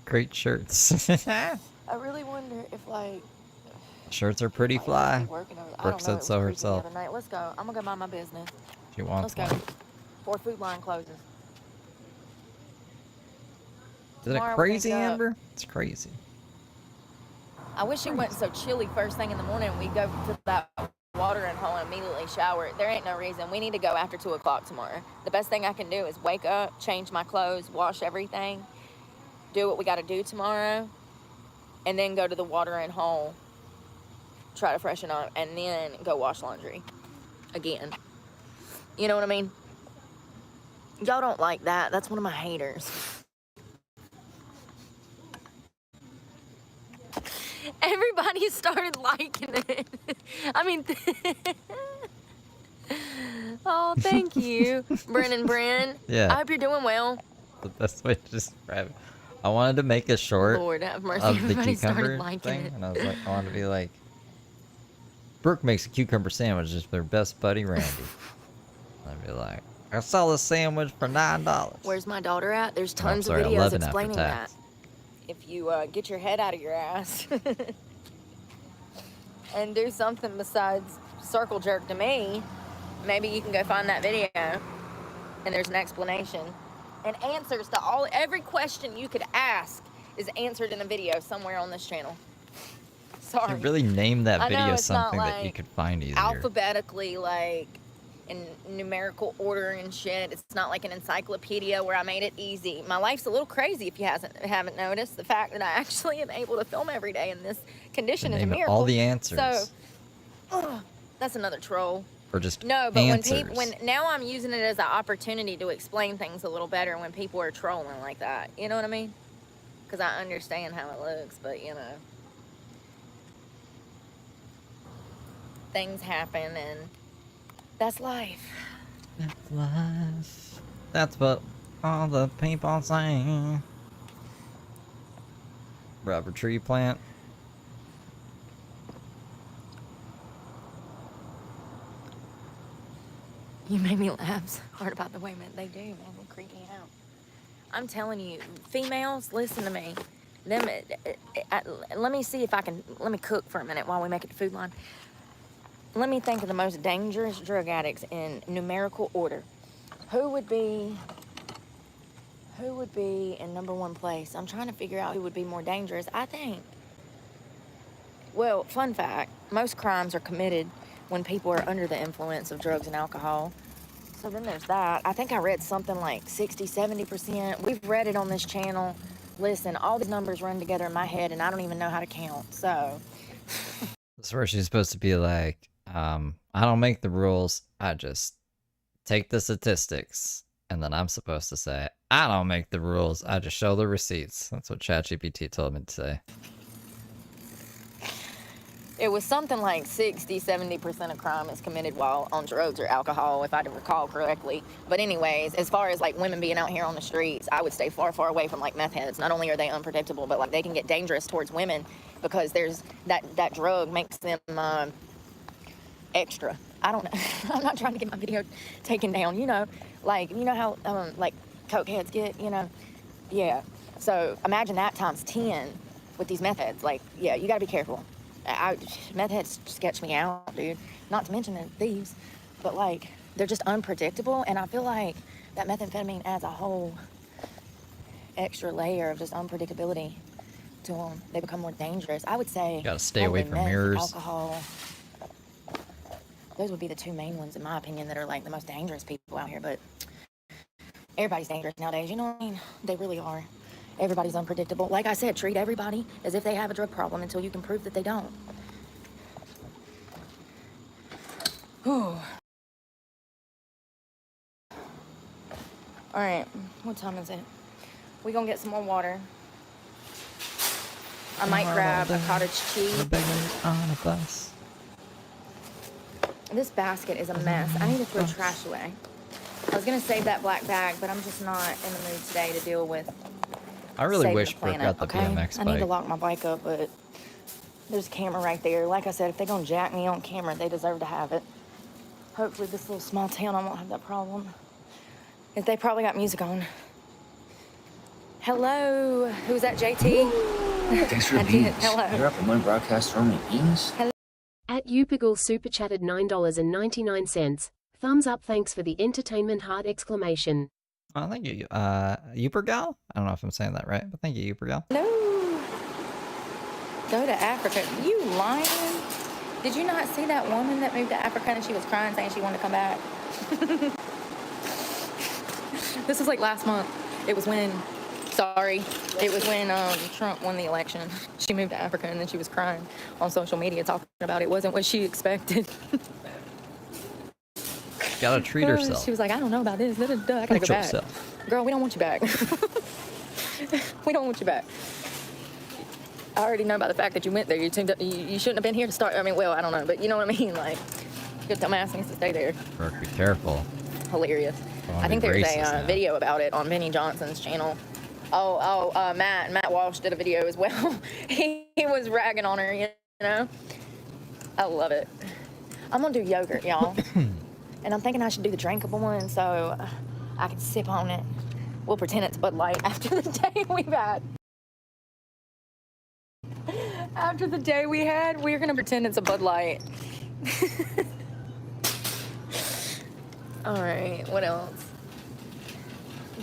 Great shirts. I really wonder if, like... Shirts are pretty fly. Brooke said so herself. Let's go. I'm gonna go mind my business. She wants Let's go. one. Before Food Line closes. Isn't it crazy, Amber? It's crazy. I wish it wasn't so chilly first thing in the morning. We go to that watering hole and immediately shower. There ain't no reason. We need to go after 2 o'clock tomorrow. The best thing I can do is wake up, change my clothes, wash everything, do what we got to do tomorrow, and then go to the watering hole, try to freshen up, and then go wash laundry again. You know what I mean? Y'all don't like that. That's one of my haters. Everybody started liking it. I mean, oh, thank you, Brennan. Yeah. I hope you're doing well. The best way to describe it. I wanted to make a short Lord have mercy. of the Everybody started cucumber liking thing, it. and I was like, I wanted to be like, Brooke makes a cucumber sandwich just for her best buddy Randy. I'd be like, I saw this sandwich for $9. Where's my daughter at? There's Oh, I'm tons sorry, of videos 11 after explaining that. tax. If you get your head out of your ass and do something besides circle jerk to me, maybe you can go find that video and there's an explanation and answers to every question you could ask is answered in a video somewhere on this channel. Sorry. You really named that I know video it's not, something that you like, could find easier. alphabetically, like in numerical order and shit. It's not like an encyclopedia where I made it easy. My life's a little crazy if you haven't noticed. The fact that I actually am able to film every day in this condition is a Name miracle. all the answers. So, that's another troll. Or just No, but answers. when now I'm using it as an opportunity to explain things a little better when people are trolling like that. You know what I mean? Because I understand how it looks, but you know, things happen and that's life. That's life. That's what all the people say. Rubber tree plant. You made me laugh so hard about the way they do, man. They creep me out. I'm telling you, females, listen to me. Let me see if I can. Let me cook for a minute while we make it to food line. Let me think of the most dangerous drug addicts in numerical order. Who would be in number one place? I'm trying to figure out who would be more dangerous. I think. Well, fun fact: most crimes are committed when people are under the influence of drugs and alcohol. So then there's that. I think I read something like 60, 70%. We've read it on this channel. Listen, all these numbers run together in my head, and I don't even know how to count. So. That's where she's supposed to be like, I don't make the rules. I just take the statistics. And then I'm supposed to say, I don't make the rules. I just show the receipts. That's what ChatGPT told me to say. It was something like 60, 70% of crime is committed while on drugs or alcohol, if I recall correctly. But anyways, as far as like women being out here on the streets, I would stay far, far away from like meth heads. Not only are they unpredictable, but like they can get dangerous towards women because there's that drug makes them extra. I don't know. I'm not trying to get my video taken down. You know how like coke heads get, Yeah. So imagine that times 10 with these meth heads. Like, yeah, you got to be careful. Meth heads sketch me out, dude. Not to mention they're thieves, but like they're just unpredictable, and I feel like that methamphetamine adds a whole extra layer of just unpredictability to them. They become more dangerous. I would say You gotta stay away from meth, mirrors. alcohol. Those would be the two main ones, in my opinion, that are like the most dangerous people out here. But everybody's dangerous nowadays. You know what I mean? They really are. Everybody's unpredictable. Like I said, treat everybody as if they have a drug problem until you can prove that they don't. Whew. All right, what time is it? We gonna get some more water. I might grab a cottage cheese. We're beggars on a bus. This basket is a mess. I need to throw trash away. I was gonna save that black bag, but I'm just not in the mood today to deal with. I really saving wish the Brooke planet, got the okay? BMX I bike. need to lock my bike up, but there's a camera right there. Like I said, if they're gonna jack me on camera, they deserve to have it. Hopefully this little small town, I won't have that problem. If they probably got music on. Hello, who's that, JT? Thanks for I the did. beans. Hello. You're up at one broadcast for me beans. At Upigal super chatted $9.99. Thumbs up, thanks for the entertainment heart exclamation. Oh, thank you. Upergal? I don't know if I'm saying that right, but thank you, Upergal. Hello. Go to Africa. You lying? Did you not see that woman that moved to Africa and she was crying saying she wanted to come back? This was like last month. It was when Trump won the election. She moved to Africa and then she was crying on social media talking about it wasn't what she expected. Gotta treat herself. She was like, I don't know about this. I gotta go Treat back. yourself. Girl, we don't want you back. We don't want you back. I already know about the fact that you went there. You shouldn't have been here to start. I mean, well, I don't know, but you know what I mean? Like, your dumbass needs to stay there. Brooke, be careful. Hilarious. I think there's a video about it on Benny Johnson's channel. Matt Walsh did a video as well. he was ragging on her, you know? I love it. I'm gonna do yogurt, y'all. And I'm thinking I should do the drinkable one so I can sip on it. We'll pretend it's Bud Light after the day we've had. After the day we had, we're gonna pretend it's a Bud Light. All right, what else?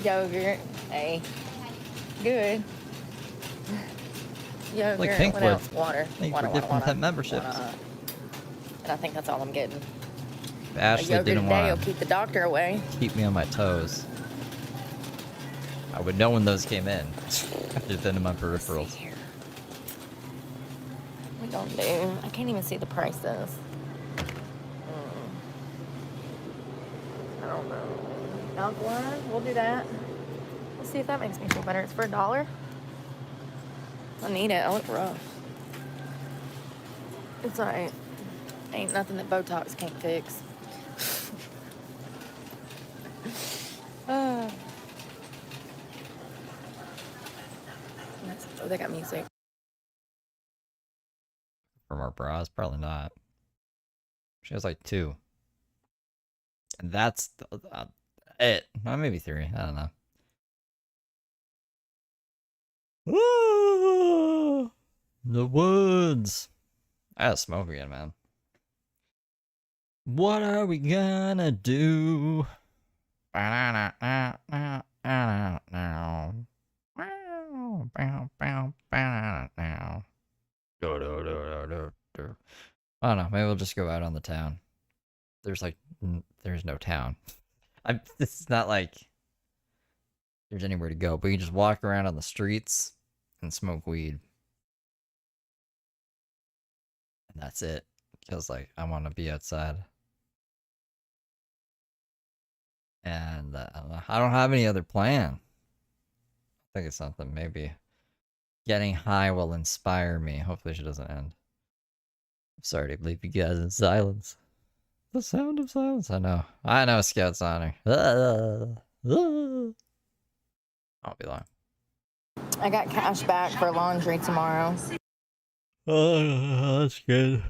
Yogurt, hey, good. Yogurt, Like what Pinkwood. else? Water, Thank you water, for water, different water. type memberships. And I think that's all I'm getting. Ashley Yogurt didn't today will want keep the doctor away. to keep me on my toes. I would know when those came in. After been in my peripherals. Here. We don't do. I can't even see the prices. I don't know. Alkaline, we'll do that. Let's see if that makes me feel better. It's for $1. I need it. I look rough. It's alright. Ain't nothing that Botox can't fix. Oh, they got music. From our bras? Probably not. She has like 2. And that's it. Maybe 3. I don't know. Ah, the woods. I gotta smoke again, man. What are we gonna do? I don't know. Maybe we'll just go out on the town. There's like, there's no town. This is not like there's anywhere to go, but you just walk around on the streets and smoke weed. And that's it. Because, like, I want to be outside. And I don't have any other plan. I think it's something. Maybe getting high will inspire me. Hopefully, she doesn't end. I'm sorry to leave you guys in silence. The sound of silence. I know, Scout's honor. I'll be lying. I got cash back for laundry tomorrow. Oh, that's good.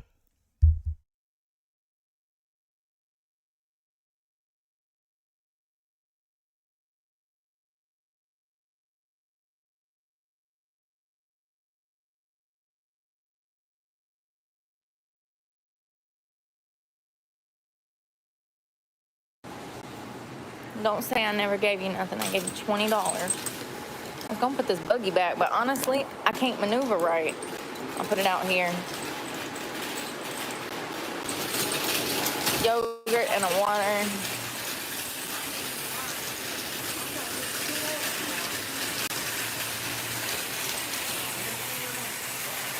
Don't say I never gave you nothing. I gave you $20. I was gonna put this buggy back, but honestly, I can't maneuver right. I'll put it out here. Yogurt and a water.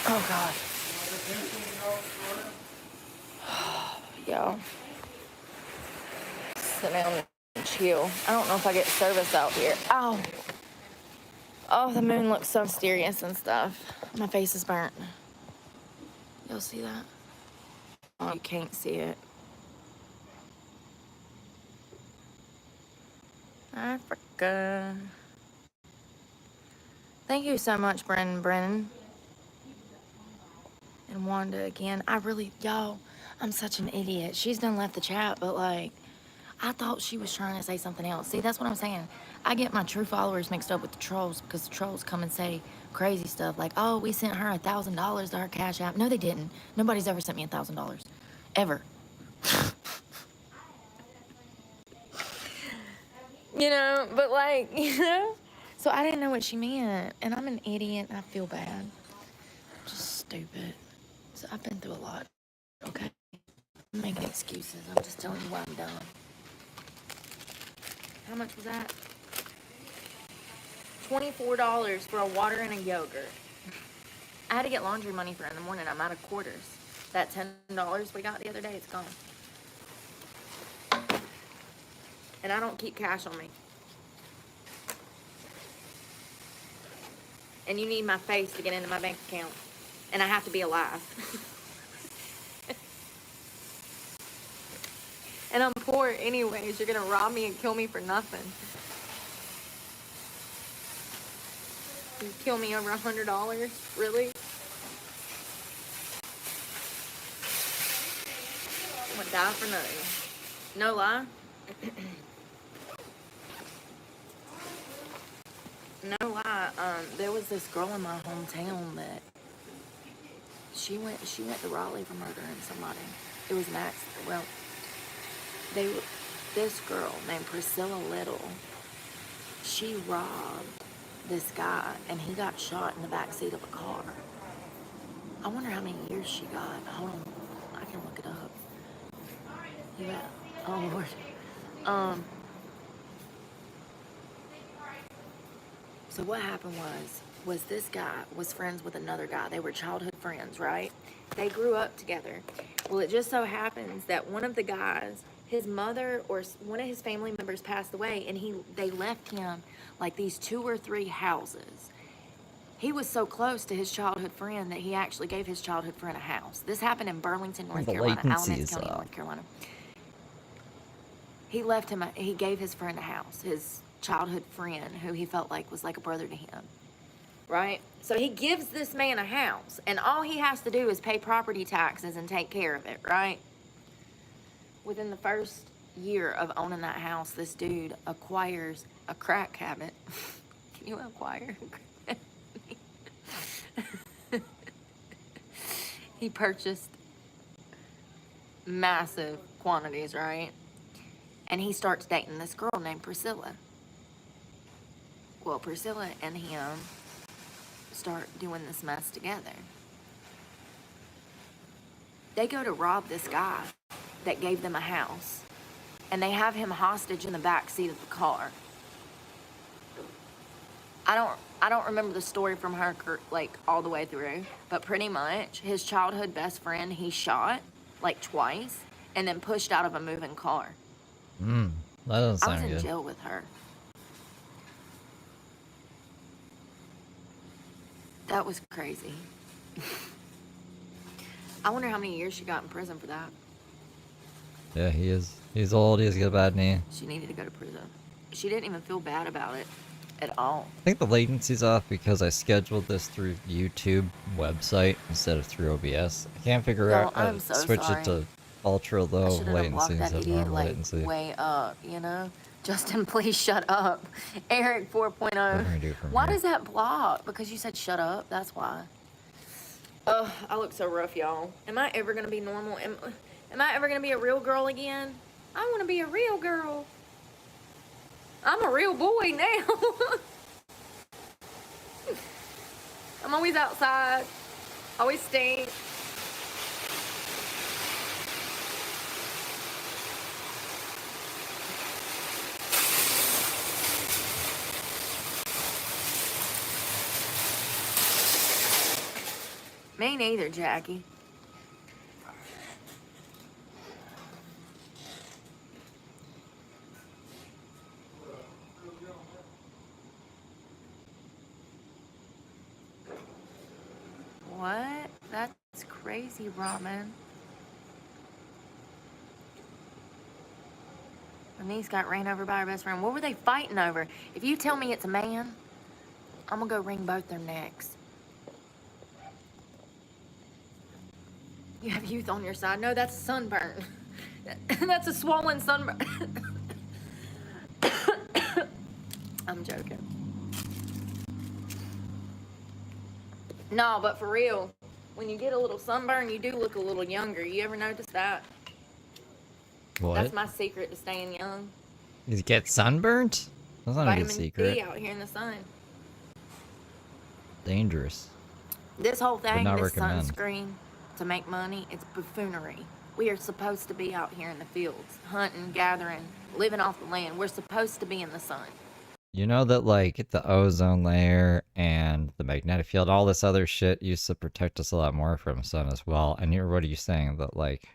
Oh God. Yo. Sit down and chill. I don't know if I get service out here. Ow. Oh, the moon looks so mysterious and stuff. My face is burnt. Y'all see that? Oh, you can't see it. Africa. Thank you so much, Brennan. And Wanda again. Y'all, I'm such an idiot. She's done left the chat, but like, I thought she was trying to say something else. See, that's what I'm saying. I get my true followers mixed up with the trolls because the trolls come and say crazy stuff like, oh, we sent her $1,000 to her Cash App. No, they didn't. Nobody's ever sent me $1,000. Ever. But like, so I didn't know what she meant. And I'm an idiot and I feel bad. Just stupid. So I've been through a lot. Okay? I'm making excuses. I'm just telling you why I'm done. How much was that? $24 for a water and a yogurt. I had to get laundry money for in the morning. I'm out of quarters. That $10 we got the other day, it's gone. And I don't keep cash on me. And you need my face to get into my bank account. And I have to be alive. And I'm poor anyways. You're gonna rob me and kill me for nothing. You kill me over $100? Really? I'm gonna die for nothing. No lie. No lie. There was this girl in my hometown that she went to Raleigh for murdering somebody. It was an accident. Well, this girl named Priscilla Little, she robbed this guy and he got shot in the backseat of a car. I wonder how many years she got. Hold on, I can look it up. Yeah. Oh Lord. So what happened was this guy was friends with another guy. They were childhood friends, right? They grew up together. Well, it just so happens that one of the guys, his mother or one of his family members passed away, and they left him like these 2 or 3 houses. He was so close to his childhood friend that he actually gave his childhood friend a house. This happened in Burlington, North Carolina, Alamance County, North Carolina. He gave his friend a house, his childhood friend who he felt like was like a brother to him, right? So he gives this man a house, and all he has to do is pay property taxes and take care of it, right? Within the first year of owning that house, this dude acquires a crack habit. Can you acquire? He purchased massive quantities, right? And he starts dating this girl named Priscilla. Well, Priscilla and him start doing this mess together. They go to rob this guy that gave them a house, and they have him hostage in the back seat of the car. I don't remember the story from her like all the way through, but pretty much his childhood best friend he shot like twice and then pushed out of a moving car. That doesn't I was sound in good. jail with her. That was crazy. I wonder how many years she got in prison for that. Yeah, he is. He's old. He has a bad knee. She needed to go to prison. She didn't even feel bad about it at all. I think the latency's off because I scheduled this through YouTube website instead of through OBS. I can't figure out how I'm to so switch sorry. it to ultra I low should have latency blocked that instead of idiot normal like latency. way up, you know? Justin, please shut up. Eric 4.0. What can I do from Why here? does that block? Because you said shut up, that's why. Ugh, I look so rough, y'all. Am I ever gonna be normal? Am I ever gonna be a real girl again? I wanna be a real girl. I'm a real boy now. I'm always outside, always stink. Me neither, Jackie. What? That's crazy, Robin. My niece got ran over by her best friend. What were they fighting over? If you tell me it's a man, I'm gonna go wring both their necks. You have youth on your side. No, that's sunburn. That's a swollen sunburn. I'm joking. No, but for real, when you get a little sunburn, you do look a little younger. You ever notice that? What? That's my secret to staying young. You get sunburnt? That's not a good Vitamin secret. D out here in the sun. Dangerous. This whole thing, not this recommend. sunscreen to make money, it's buffoonery. We are supposed to be out here in the fields, hunting, gathering, living off the land. We're supposed to be in the sun. You know that, like, the ozone layer and the magnetic field, all this other shit used to protect us a lot more from sun as well. And what are you saying? That, like,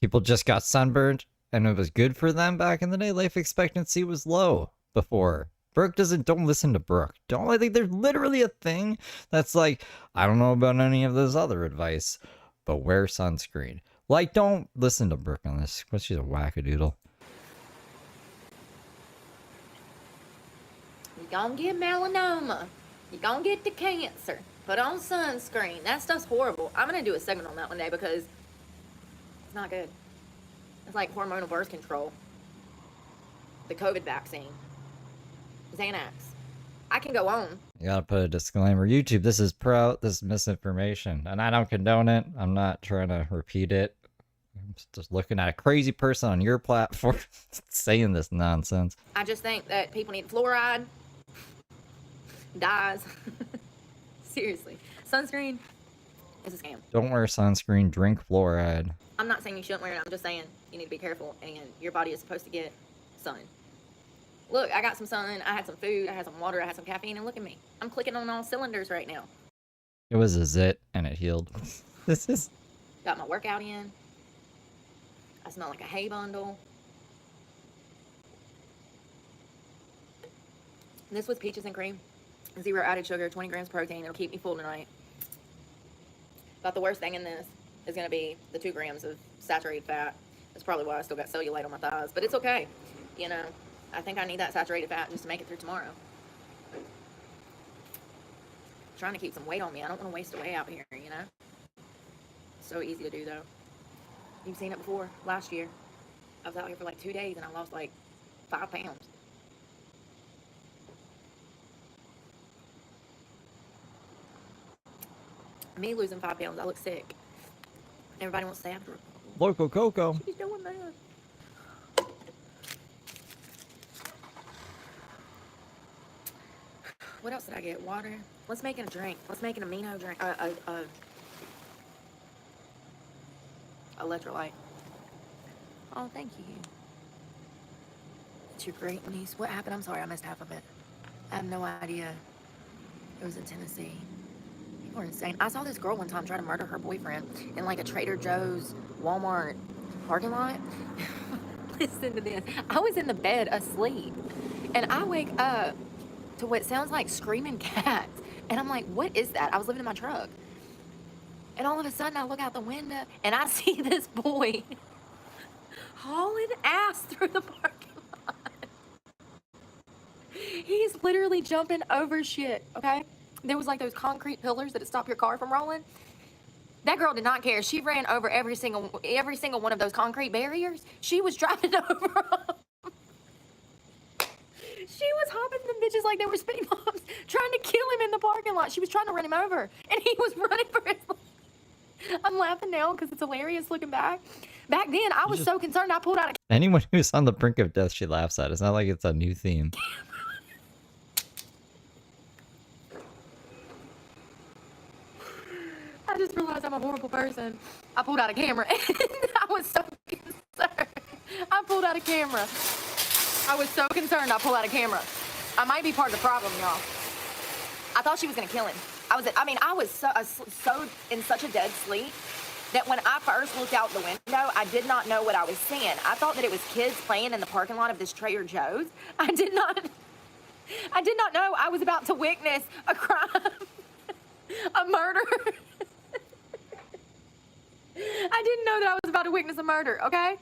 people just got sunburned and it was good for them back in the day? Life expectancy was low before. Brooke don't listen to Brooke. I think there's literally a thing that's like, I don't know about any of this other advice, but wear sunscreen. Like, don't listen to Brooke on this, because she's a wackadoodle. You're gonna get melanoma. You're gonna get the cancer. Put on sunscreen. That stuff's horrible. I'm gonna do a segment on that one day because it's not good. It's like hormonal birth control. The COVID vaccine. Xanax. I can go on. You gotta put a disclaimer. YouTube, this is misinformation, and I don't condone it. I'm not trying to repeat it. I'm just looking at a crazy person on your platform saying this nonsense. I just think that people need fluoride. Dyes. Seriously. Sunscreen is a scam. Don't wear sunscreen, drink fluoride. I'm not saying you shouldn't wear it. I'm just saying you need to be careful, and your body is supposed to get sun. Look, I got some sun, I had some food, I had some water, I had some caffeine, and look at me. I'm clicking on all cylinders right now. It was a zit, and it healed. This is... Got my workout in. I smell like a hay bundle. This was peaches and cream. 0 added sugar, 20 grams protein. It'll keep me full tonight. But the worst thing in this is going to be the 2 grams of saturated fat. That's probably why I still got cellulite on my thighs. But it's okay. You know, I think I need that saturated fat just to make it through tomorrow. Trying to keep some weight on me. I don't want to waste away out here, you know? So easy to do, though. You've seen it before. Last year, I was out here for like 2 days and I lost like 5 pounds. Me losing 5 pounds, I look sick. Everybody wants to stay after her. Loco Coco. She's doing that. What else did I get? Water. Let's make it a drink. Let's make an amino drink. Electrolyte. Oh, thank you. It's your great niece. What happened? I'm sorry, I missed half of it. I have no idea. It was in Tennessee. People are insane. I saw this girl one time try to murder her boyfriend in like a Trader Joe's Walmart parking lot. Listen to this. I was in the bed asleep, and I wake up to what sounds like screaming cats. And I'm like, what is that? I was living in my truck. And all of a sudden, I look out the window, and I see this boy hauling ass through the parking lot. He's literally jumping over shit, okay? There was like those concrete pillars that stop your car from rolling. That girl did not care. She ran over every single one of those concrete barriers. She was driving over them. She was hopping them bitches like they were speed bumps, trying to kill him in the parking lot. She was trying to run him over, and he was running for his life. I'm laughing now because it's hilarious looking back. Back then, I was so concerned I pulled out a... Anyone who's on the brink of death, she laughs at. It's not like it's a new theme. I just realized I'm a horrible person. I pulled out a camera, and I was so concerned. I pulled out a camera. I was so concerned I pulled out a camera. I might be part of the problem, y'all. I thought she was gonna kill him. I was so in such a dead sleep that when I first looked out the window, I did not know what I was seeing. I thought that it was kids playing in the parking lot of this Trader Joe's. I did not know I was about to witness a crime, a murder. I didn't know that I was about to witness a murder, okay?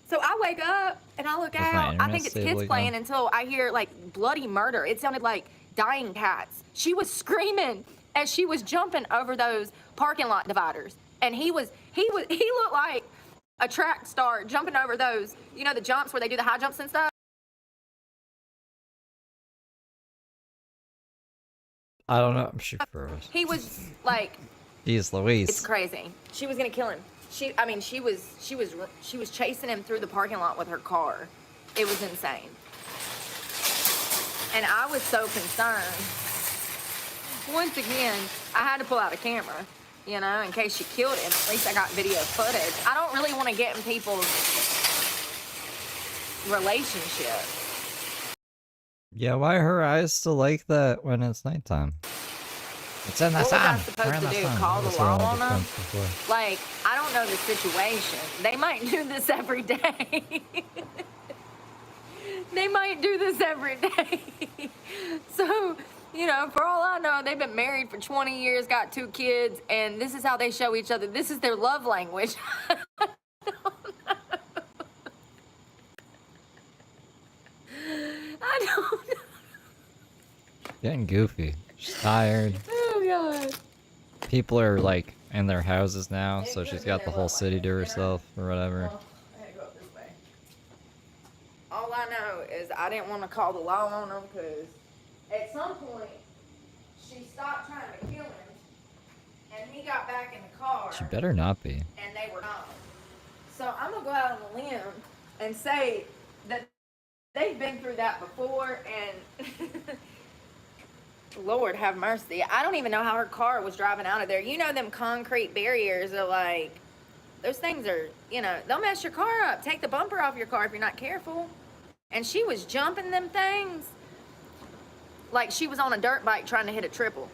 So I wake up and I look out. I think it's kids playing until I hear like bloody murder. It sounded like dying cats. She was screaming as she was jumping over those parking lot dividers. And he looked like a track star jumping over those, you know, the jumps where they do the high jumps and stuff. I don't know. I'm sure for us. He was like, Jeez Louise. it's crazy. She was gonna kill him. She was chasing him through the parking lot with her car. It was insane. And I was so concerned. Once again, I had to pull out a camera, you know, in case she killed him. At least I got video footage. I don't really want to get in people's relationship. Yeah, why are her eyes still like that when it's nighttime? It's in the What was sun. I supposed to do? Call the law on them? Like, I don't know the situation. They might do this every day. They might do this every day. So, you know, for all I know, they've been married for 20 years, got 2 kids, and this is how they show each other. This is their love language. I don't know. Getting goofy. She's tired. Oh, God. People are like in their houses now, so she's got the whole city to herself or whatever. I had to go up this way. All I know is I didn't want to call the law on them because at some point she stopped trying to kill him and he got back in the car. She better not be. And they were not. So I'm going to go out on a limb and say that they've been through that before and Lord have mercy. I don't even know how her car was driving out of there. You know, them concrete barriers are like, those things are, you know, they'll mess your car up. Take the bumper off your car if you're not careful. And she was jumping them things like she was on a dirt bike trying to hit a triple.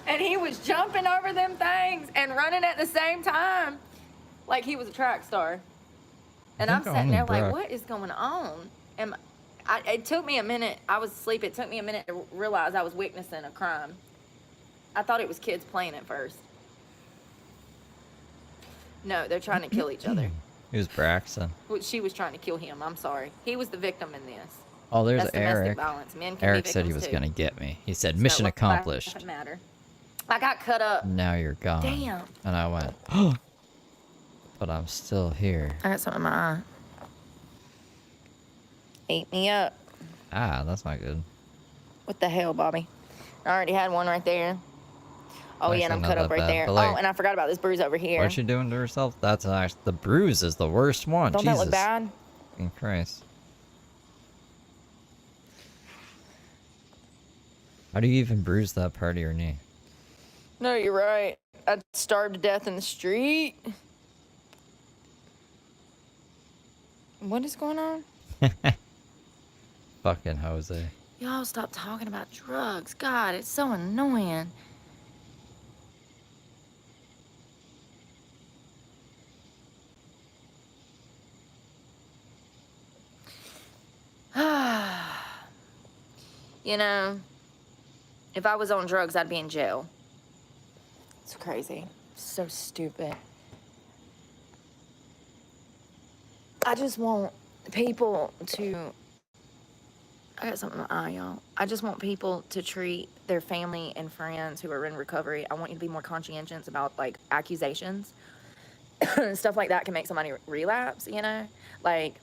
And he was jumping over them things and running at the same time like he was a track star. And I'm sitting there like, what is going on? And it took me a minute. I was asleep. It took me a minute to realize I was witnessing a crime. I thought it was kids playing at first. No, they're trying to kill each other. It was Braxton. Well, she was trying to kill him. I'm sorry. He was the victim in this. Oh, there's That's Eric. domestic violence. Men can Eric be said he was too. gonna get me. He said, "Mission accomplished." Doesn't matter. I got cut up. Now you're gone. Damn. And I went, oh, but I'm still here. I got something in my eye. Eat me up. Ah, that's not good. What the hell, Bobby? I already had one right there. Oh, yeah, and Actually, I'm not cut up that right bad, there. but, like, Oh, and I forgot about this bruise over here. what's she doing to herself? That's actually the bruise is the worst one. Don't Jesus. that look bad? Fucking Christ. How do you even bruise that part of your knee? No, you're right. I'd starved to death in the street. What is going on? Fucking Jose. Y'all stop talking about drugs. God, it's so annoying. You know, if I was on drugs, I'd be in jail. It's crazy. So stupid. I just want people to... I got something in my eye, y'all. I just want people to treat their family and friends who are in recovery. I want you to be more conscientious about, like, accusations. Stuff like that can make somebody relapse, you know? Like,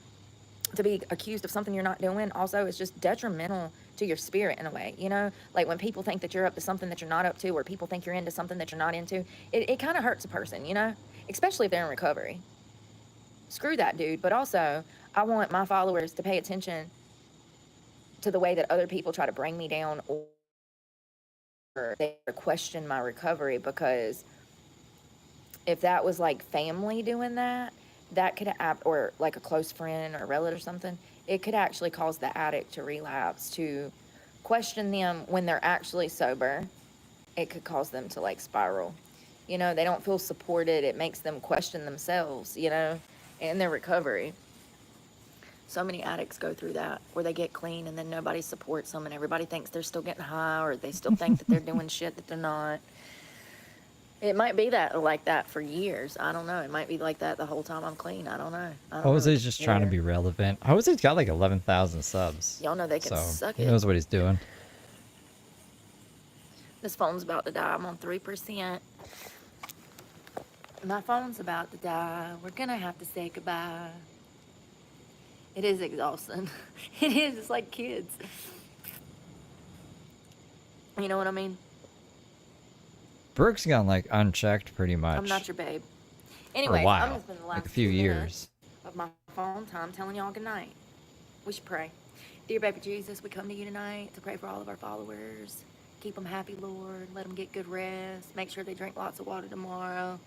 to be accused of something you're not doing also is just detrimental to your spirit in a way, you know? Like, when people think that you're up to something that you're not up to, or people think you're into something that you're not into, it kind of hurts a person, you know? Especially if they're in recovery. Screw that dude. But also, I want my followers to pay attention to the way that other people try to bring me down or they question my recovery, because if that was like family doing that, that could or like a close friend or a relative or something, it could actually cause the addict to relapse, to question them when they're actually sober. It could cause them to like spiral. You know, they don't feel supported. It makes them question themselves, you know, in their recovery. So many addicts go through that, where they get clean and then nobody supports them and everybody thinks they're still getting high, or they still think that they're doing shit that they're not. It might be that like that for years. I don't know. It might be like that the whole time I'm clean. I don't know. Jose's just trying to be relevant. Jose's got like 11,000 subs. Y'all know they can So suck he it. knows what he's doing. This phone's about to die. I'm on 3%. My phone's about to die. We're gonna have to say goodbye. It is exhausting. It is. It's like kids. You know what I mean? Brooke's gone like unchecked pretty much. I'm not your babe. For Anyway, a while. I'm gonna spend the last Like a few 2 years. minutes of my phone time telling y'all good night. We should pray. Dear baby Jesus, we come to you tonight to pray for all of our followers. Keep them happy, Lord. Let them get good rest. Make sure they drink lots of water tomorrow.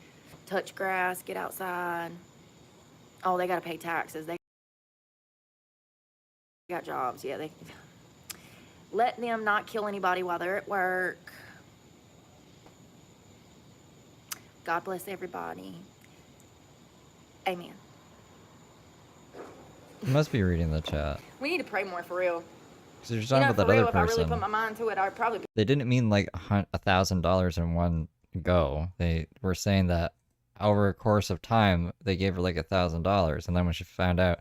Touch grass, get outside. Oh, they gotta pay taxes. They got jobs. Yeah, they... Let them not kill anybody while they're at work. God bless everybody. Amen. You must be reading the chat. We need to pray more, for real. Because you're talking about that for real, other if I really person. put my mind to it, I'd probably... They didn't mean like $1,000 in one go. They were saying that over a course of time, they gave her like $1,000. And then when she found out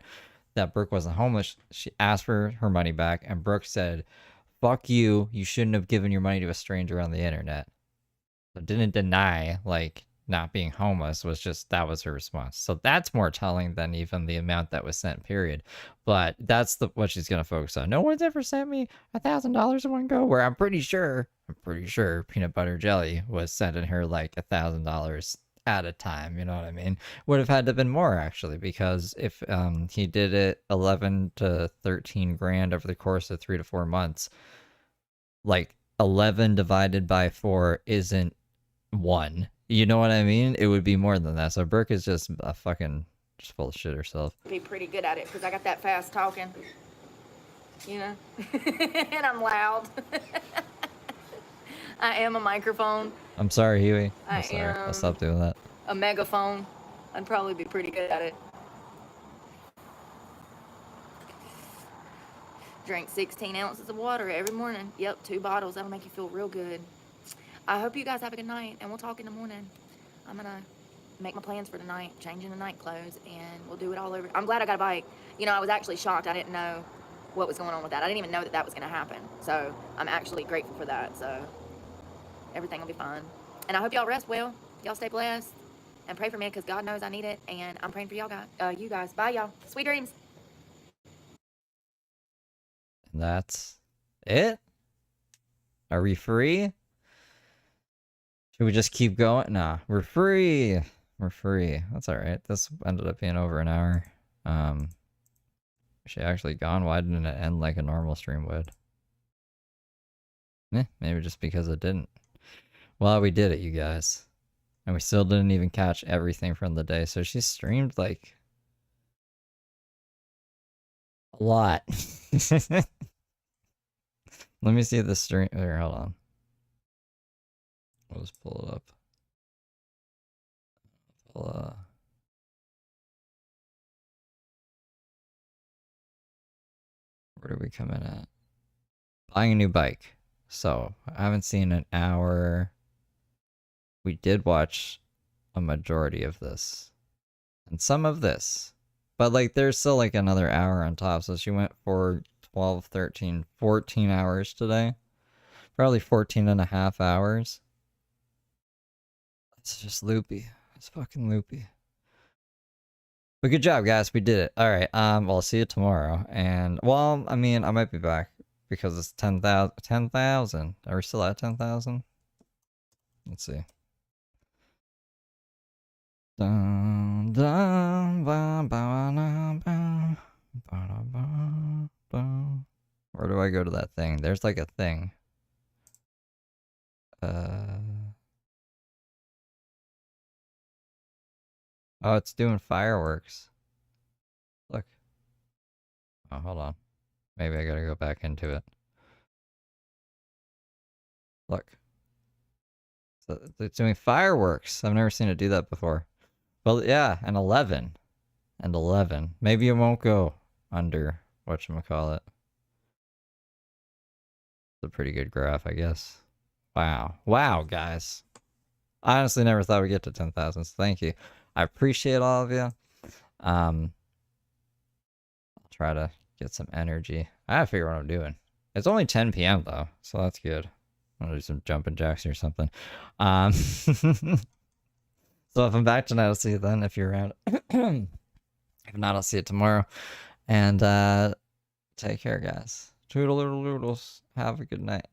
that Brooke wasn't homeless, she asked for her money back. And Brooke said, fuck you. You shouldn't have given your money to a stranger on the internet. So didn't deny like not being homeless, was just that was her response. So that's more telling than even the amount that was sent, period. But that's what she's gonna focus on. No one's ever sent me $1,000 in one go, where I'm pretty sure peanut butter jelly was sending her like $1,000 at a time. You know what I mean? Would have had to have been more, actually, because if he did it 11 to 13 grand over the course of 3 to 4 months, like 11 divided by 4 isn't 1. You know what I mean? It would be more than that. So Brooke is just a fucking just full of shit herself. be pretty good at it, because I got that fast talking. You know? And I'm loud. I am a microphone. I'm sorry, Huey. I'm I sorry. I'll am stop doing that. a megaphone. I'd probably be pretty good at it. Drink 16 ounces of water every morning. Yep, 2 bottles. That'll make you feel real good. I hope you guys have a good night, and we'll talk in the morning. I'm gonna make my plans for tonight, changing the night clothes, and we'll do it all over. I'm glad I got a bike. You know, I was actually shocked. I didn't know what was going on with that. I didn't even know that that was gonna happen. So I'm actually grateful for that. So everything will be fine. And I hope y'all rest well. Y'all stay blessed, and pray for me, because God knows I need it, and I'm praying for y'all guys. You guys. Bye, y'all. Sweet dreams. And that's it. Are we free? Should we just keep going? Nah, we're free. We're free. That's all right. This ended up being over an hour. Is she actually gone? Why didn't it end like a normal stream would? Maybe just because it didn't. Well, we did it, you guys. And we still didn't even catch everything from the day. So she streamed like a lot. Let me see the stream. Here, hold on. I'll just pull it up. Where do we come in at? Buying a new bike. So, I haven't seen an hour. We did watch a majority of this. And some of this. But, like, there's still, like, another hour on top. So she went for 12, 13, 14 hours today. Probably 14 and a half hours. It's just loopy. It's fucking loopy. But good job, guys. We did it. All right. Well, I'll see you tomorrow. And, well, I mean, I might be back because it's 10,000. 10,000. Are we still at 10,000? Let's see. Dun, dun, ba, ba, na, ba, ba, ba, ba. Where do I go to that thing? There's like a thing. Oh, it's doing fireworks. Look. Oh, hold on. Maybe I gotta go back into it. Look. So it's doing fireworks. I've never seen it do that before. Well, yeah, and 11. And 11. Maybe it won't go under whatchamacallit. It's a pretty good graph, I guess. Wow. Wow, guys. I honestly never thought we'd get to 10,000, so thank you. I appreciate all of you. I'll try to get some energy. I gotta figure out what I'm doing. It's only 10 p.m. though, so that's good. I'm gonna do some jumping jacks or something. So if I'm back tonight, I'll see you then if you're around. If not, I'll see you tomorrow. And take care, guys. Toodle-oodle-oodles. Have a good night.